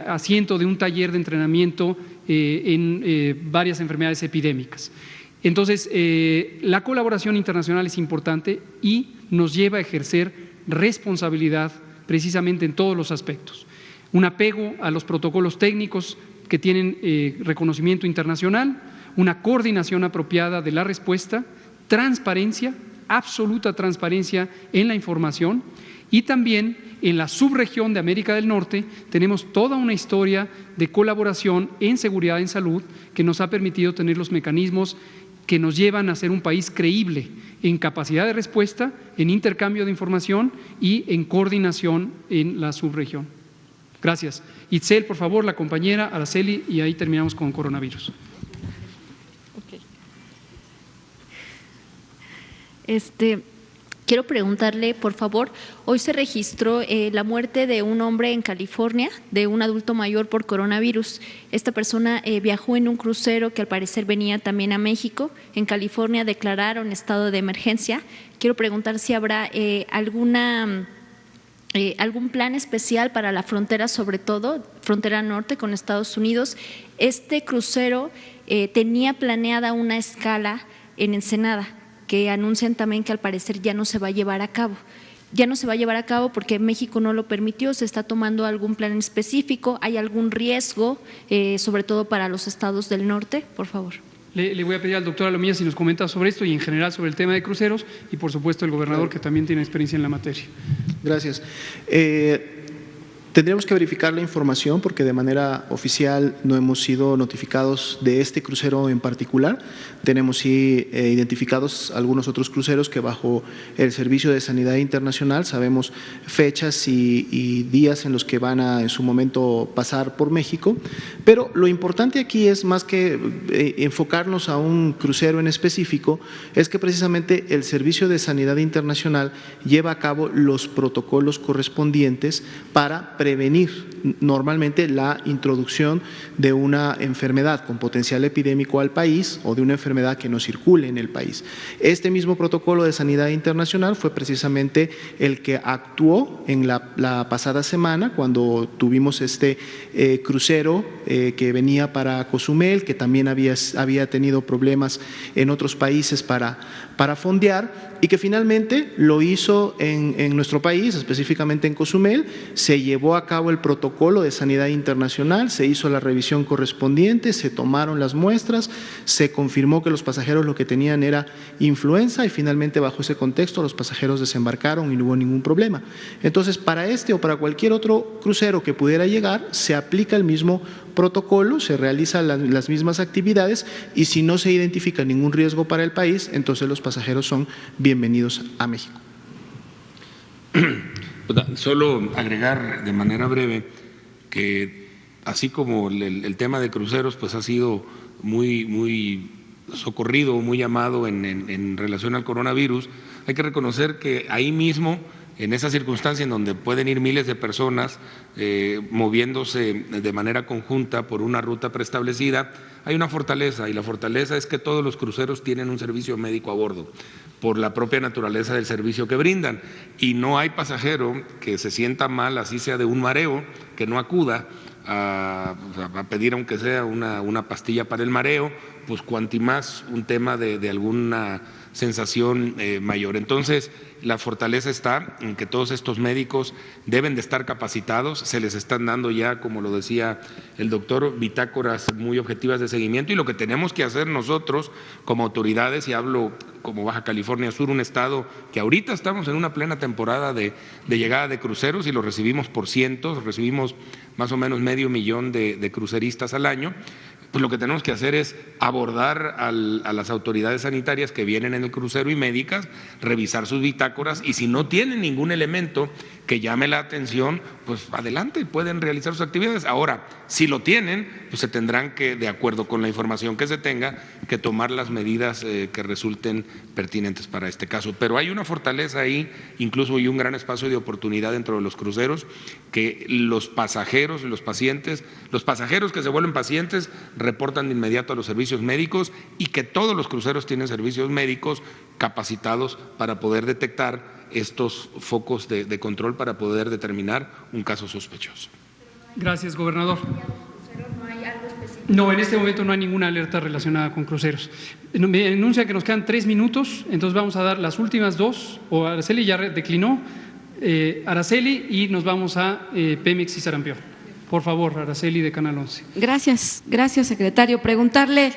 asiento de un taller de entrenamiento en varias enfermedades epidémicas. Entonces, la colaboración internacional es importante y nos lleva a ejercer responsabilidad precisamente en todos los aspectos. Un apego a los protocolos técnicos que tienen reconocimiento internacional, una coordinación apropiada de la respuesta, transparencia, absoluta transparencia en la información, y también en la subregión de América del Norte tenemos toda una historia de colaboración en seguridad en salud que nos ha permitido tener los mecanismos que nos llevan a ser un país creíble en capacidad de respuesta, en intercambio de información y en coordinación en la subregión. Gracias. Itzel, por favor, la compañera Araceli, y ahí terminamos con coronavirus. Quiero preguntarle, por favor, hoy se registró la muerte de un hombre en California, de un adulto mayor por coronavirus. Esta persona viajó en un crucero que al parecer venía también a México. En California declararon estado de emergencia. Quiero preguntar si habrá algún plan especial para la frontera, sobre todo frontera norte con Estados Unidos. Este crucero tenía planeada una escala en Ensenada, que anuncian también que al parecer ya no se va a llevar a cabo. Ya no se va a llevar a cabo porque México no lo permitió. ¿Se está tomando algún plan específico? ¿Hay algún riesgo, sobre todo para los estados del norte? Por favor. Le voy a pedir al doctor Alomía si nos comenta sobre esto y en general sobre el tema de cruceros, y por supuesto el gobernador, que también tiene experiencia en la materia. Gracias. Tendríamos que verificar la información porque de manera oficial no hemos sido notificados de este crucero en particular. Tenemos sí identificados algunos otros cruceros que bajo el Servicio de Sanidad Internacional sabemos fechas y días en los que van a en su momento pasar por México, pero lo importante aquí es más que enfocarnos a un crucero en específico, es que precisamente el Servicio de Sanidad Internacional lleva a cabo los protocolos correspondientes para prevenir normalmente la introducción de una enfermedad con potencial epidémico al país o de una enfermedad que no circule en el país. Este mismo protocolo de sanidad internacional fue precisamente el que actuó en la pasada semana cuando tuvimos este crucero que venía para Cozumel, que también había tenido problemas en otros países para fondear y que finalmente lo hizo en nuestro país, específicamente en Cozumel. Se llevó a cabo el protocolo de sanidad internacional, se hizo la revisión correspondiente, se tomaron las muestras, se confirmó que los pasajeros lo que tenían era influenza y finalmente bajo ese contexto los pasajeros desembarcaron y no hubo ningún problema. Entonces, para este o para cualquier otro crucero que pudiera llegar, se aplica el mismo protocolo, se realizan las mismas actividades y si no se identifica ningún riesgo para el país, entonces los pasajeros son bienvenidos a México. Solo agregar de manera breve que así como el tema de cruceros pues ha sido muy socorrido, muy llamado en relación al coronavirus, hay que reconocer que ahí mismo, en esa circunstancia en donde pueden ir miles de personas moviéndose de manera conjunta por una ruta preestablecida, hay una fortaleza, y la fortaleza es que todos los cruceros tienen un servicio médico a bordo, por la propia naturaleza del servicio que brindan, y no hay pasajero que se sienta mal, así sea de un mareo, que no acuda a pedir aunque sea una pastilla para el mareo, pues cuanti más un tema de alguna sensación mayor. Entonces, la fortaleza está en que todos estos médicos deben de estar capacitados, se les están dando ya, como lo decía el doctor, bitácoras muy objetivas de seguimiento, y lo que tenemos que hacer nosotros como autoridades, y hablo como Baja California Sur, un estado que ahorita estamos en una plena temporada de llegada de cruceros y los recibimos por cientos, recibimos más o menos 500,000 de cruceristas al año. Pues lo que tenemos que hacer es abordar a las autoridades sanitarias que vienen en el crucero y médicas, revisar sus bitácoras y si no tienen ningún elemento que llame la atención, pues adelante, pueden realizar sus actividades. Ahora, si lo tienen, pues se tendrán que, de acuerdo con la información que se tenga, que tomar las medidas que resulten pertinentes para este caso. Pero hay una fortaleza ahí, incluso hay un gran espacio de oportunidad dentro de los cruceros, que los pasajeros y los pacientes, los pasajeros que se vuelven pacientes reportan de inmediato a los servicios médicos y que todos los cruceros tienen servicios médicos capacitados para poder detectar estos focos de control para poder determinar un caso sospechoso. Gracias, gobernador. No, en este momento no hay ninguna alerta relacionada con cruceros. Me anuncia que nos quedan 3 minutos, entonces vamos a dar las últimas 2, o Araceli ya declinó, Araceli, y nos vamos a Pemex y Sarampión. Por favor, Araceli de Canal 11. Gracias, secretario. Preguntarle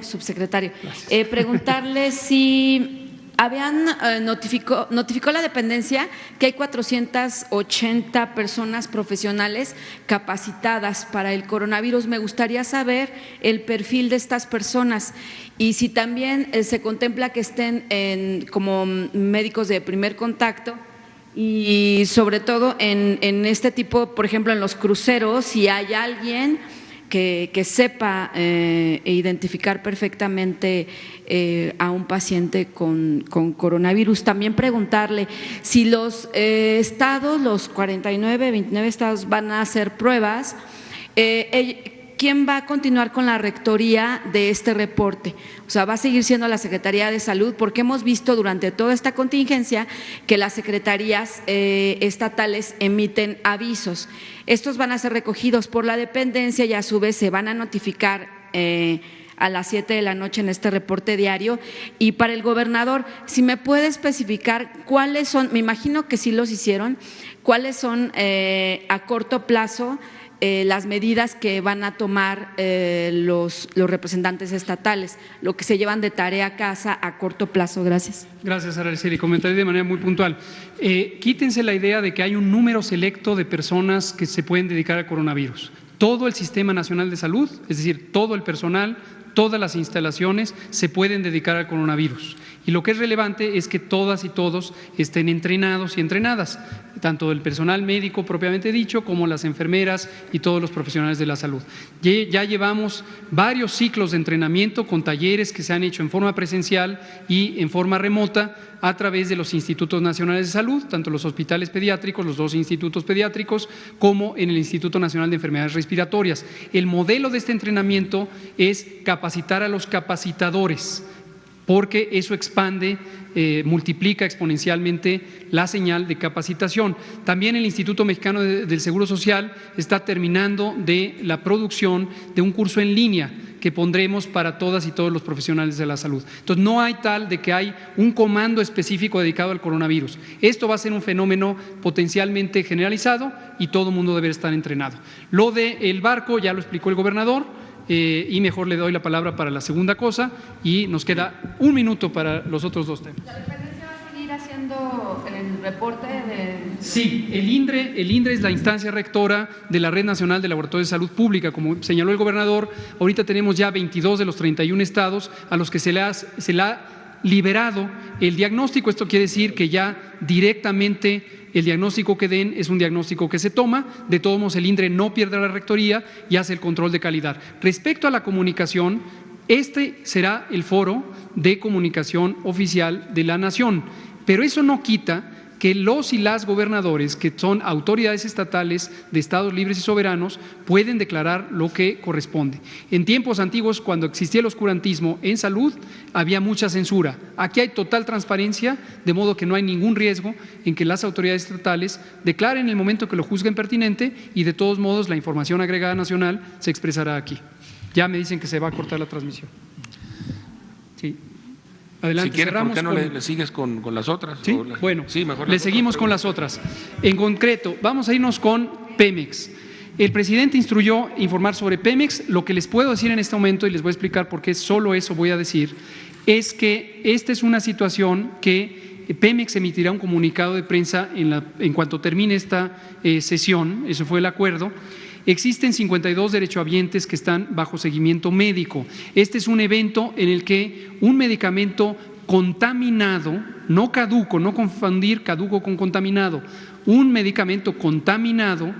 subsecretario, preguntarle si notificó la dependencia que hay 480 personas profesionales capacitadas para el coronavirus. Me gustaría saber el perfil de estas personas y si también se contempla que estén como médicos de primer contacto y sobre todo en este tipo, por ejemplo, en los cruceros, si hay alguien que sepa identificar perfectamente a un paciente con coronavirus. También preguntarle si los estados, los 29 estados van a hacer pruebas, ¿quién va a continuar con la rectoría de este reporte? O sea, ¿va a seguir siendo la Secretaría de Salud? Porque hemos visto durante toda esta contingencia que las secretarías estatales emiten avisos. Estos van a ser recogidos por la dependencia y a su vez se van a notificar a las 7 de la noche en este reporte diario. Y para el gobernador, si me puede especificar cuáles son, me imagino que sí los hicieron, cuáles son a corto plazo las medidas que van a tomar los representantes estatales, lo que se llevan de tarea a casa a corto plazo. Gracias. Gracias, Araceli. Comentaré de manera muy puntual. Quítense la idea de que hay un número selecto de personas que se pueden dedicar al coronavirus. Todo el Sistema Nacional de Salud, es decir, todo el personal, todas las instalaciones se pueden dedicar al coronavirus. Y lo que es relevante es que todas y todos estén entrenados y entrenadas, tanto el personal médico propiamente dicho como las enfermeras y todos los profesionales de la salud. Ya llevamos varios ciclos de entrenamiento con talleres que se han hecho en forma presencial y en forma remota a través de los institutos nacionales de salud, tanto los hospitales pediátricos, los 2 institutos pediátricos, como en el Instituto Nacional de Enfermedades Respiratorias. El modelo de este entrenamiento es capacitar a los capacitadores, porque eso expande, multiplica exponencialmente la señal de capacitación. También el Instituto Mexicano del Seguro Social está terminando de la producción de un curso en línea que pondremos para todas y todos los profesionales de la salud. Entonces, no hay tal de que hay un comando específico dedicado al coronavirus. Esto va a ser un fenómeno potencialmente generalizado y todo el mundo debe estar entrenado. Lo del barco ya lo explicó el gobernador. Y mejor le doy la palabra para la segunda cosa y nos queda 1 minuto para los otros 2 temas. ¿La dependencia va a seguir haciendo el reporte de...? Sí, el INDRE es la instancia rectora de la Red Nacional de Laboratorios de Salud Pública. Como señaló el gobernador, ahorita tenemos ya 22 de los 31 estados a los que se le ha liberado el diagnóstico. Esto quiere decir que ya directamente el diagnóstico que den es un diagnóstico que se toma. De todos modos, el INDRE no pierde la rectoría y hace el control de calidad. Respecto a la comunicación, este será el foro de comunicación oficial de la nación, pero eso no quita que los y las gobernadores, que son autoridades estatales de estados libres y soberanos, pueden declarar lo que corresponde. En tiempos antiguos, cuando existía el oscurantismo en salud, había mucha censura. Aquí hay total transparencia, de modo que no hay ningún riesgo en que las autoridades estatales declaren en el momento que lo juzguen pertinente y de todos modos la información agregada nacional se expresará aquí. Ya me dicen que se va a cortar la transmisión. Sí. Adelante, si quiere, ¿por qué no le sigues con las otras? ¿Sí? Bueno, sí, mejor le seguimos con las otras. En concreto, vamos a irnos con Pemex. El presidente instruyó informar sobre Pemex. Lo que les puedo decir en este momento, y les voy a explicar por qué solo eso voy a decir, es que esta es una situación que Pemex emitirá un comunicado de prensa en cuanto termine esta sesión. Eso fue el acuerdo. Existen 52 derechohabientes que están bajo seguimiento médico. Este es un evento en el que un medicamento contaminado, no caduco, no confundir caduco con contaminado, un medicamento contaminado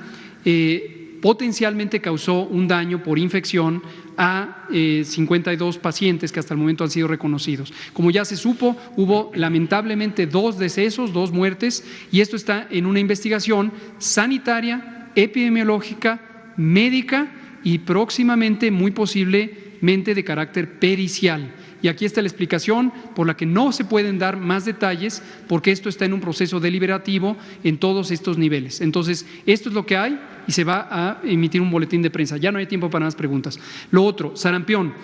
potencialmente causó un daño por infección a 52 pacientes que hasta el momento han sido reconocidos. Como ya se supo, hubo lamentablemente 2 decesos, 2 muertes, y esto está en una investigación sanitaria, epidemiológica, médica y próximamente, muy posiblemente, de carácter pericial. Y aquí está la explicación por la que no se pueden dar más detalles, porque esto está en un proceso deliberativo en todos estos niveles. Entonces, esto es lo que hay y se va a emitir un boletín de prensa. Ya no hay tiempo para más preguntas. Lo otro, sarampión.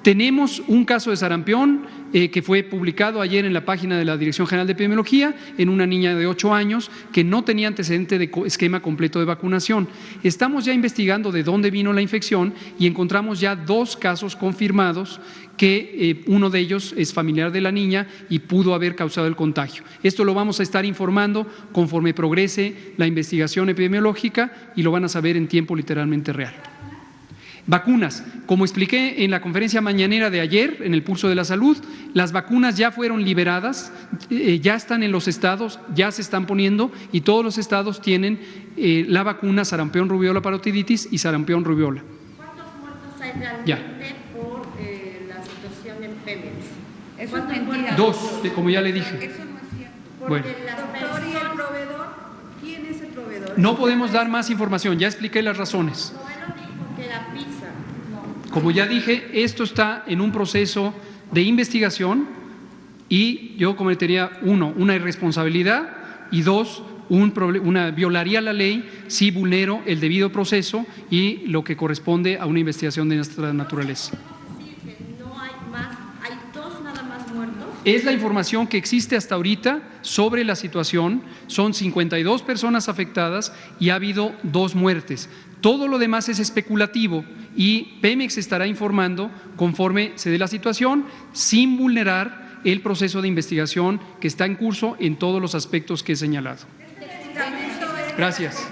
Tenemos un caso de sarampión que fue publicado ayer en la página de la Dirección General de Epidemiología en una niña de 8 años que no tenía antecedente de esquema completo de vacunación. Estamos ya investigando de dónde vino la infección y encontramos ya 2 casos confirmados que uno de ellos es familiar de la niña y pudo haber causado el contagio. Esto lo vamos a estar informando conforme progrese la investigación epidemiológica y lo van a saber en tiempo literalmente real. Vacunas. Como expliqué en la conferencia mañanera de ayer, en el Pulso de la Salud, las vacunas ya fueron liberadas, ya están en los estados, ya se están poniendo y todos los estados tienen la vacuna sarampión, rubiola, parotiditis y sarampión, rubiola. ¿Cuántos muertos hay realmente por la situación en Pemex? Eso es mentira. 2, como ya le dije. Eso no es cierto. Bueno. Doctor, ¿y el proveedor? ¿Quién es el proveedor? No podemos dar más información, ya expliqué las razones. Que era pizza. Como ya dije, esto está en un proceso de investigación y yo cometería, 1, una irresponsabilidad y 2, violaría la ley si vulnero el debido proceso y lo que corresponde a una investigación de nuestra naturaleza. No hay más, hay 2 nada más muertos. Es la información que existe hasta ahorita sobre la situación, son 52 personas afectadas y ha habido 2 muertes. Todo lo demás es especulativo y Pemex estará informando conforme se dé la situación sin vulnerar el proceso de investigación que está en curso en todos los aspectos que he señalado. Gracias.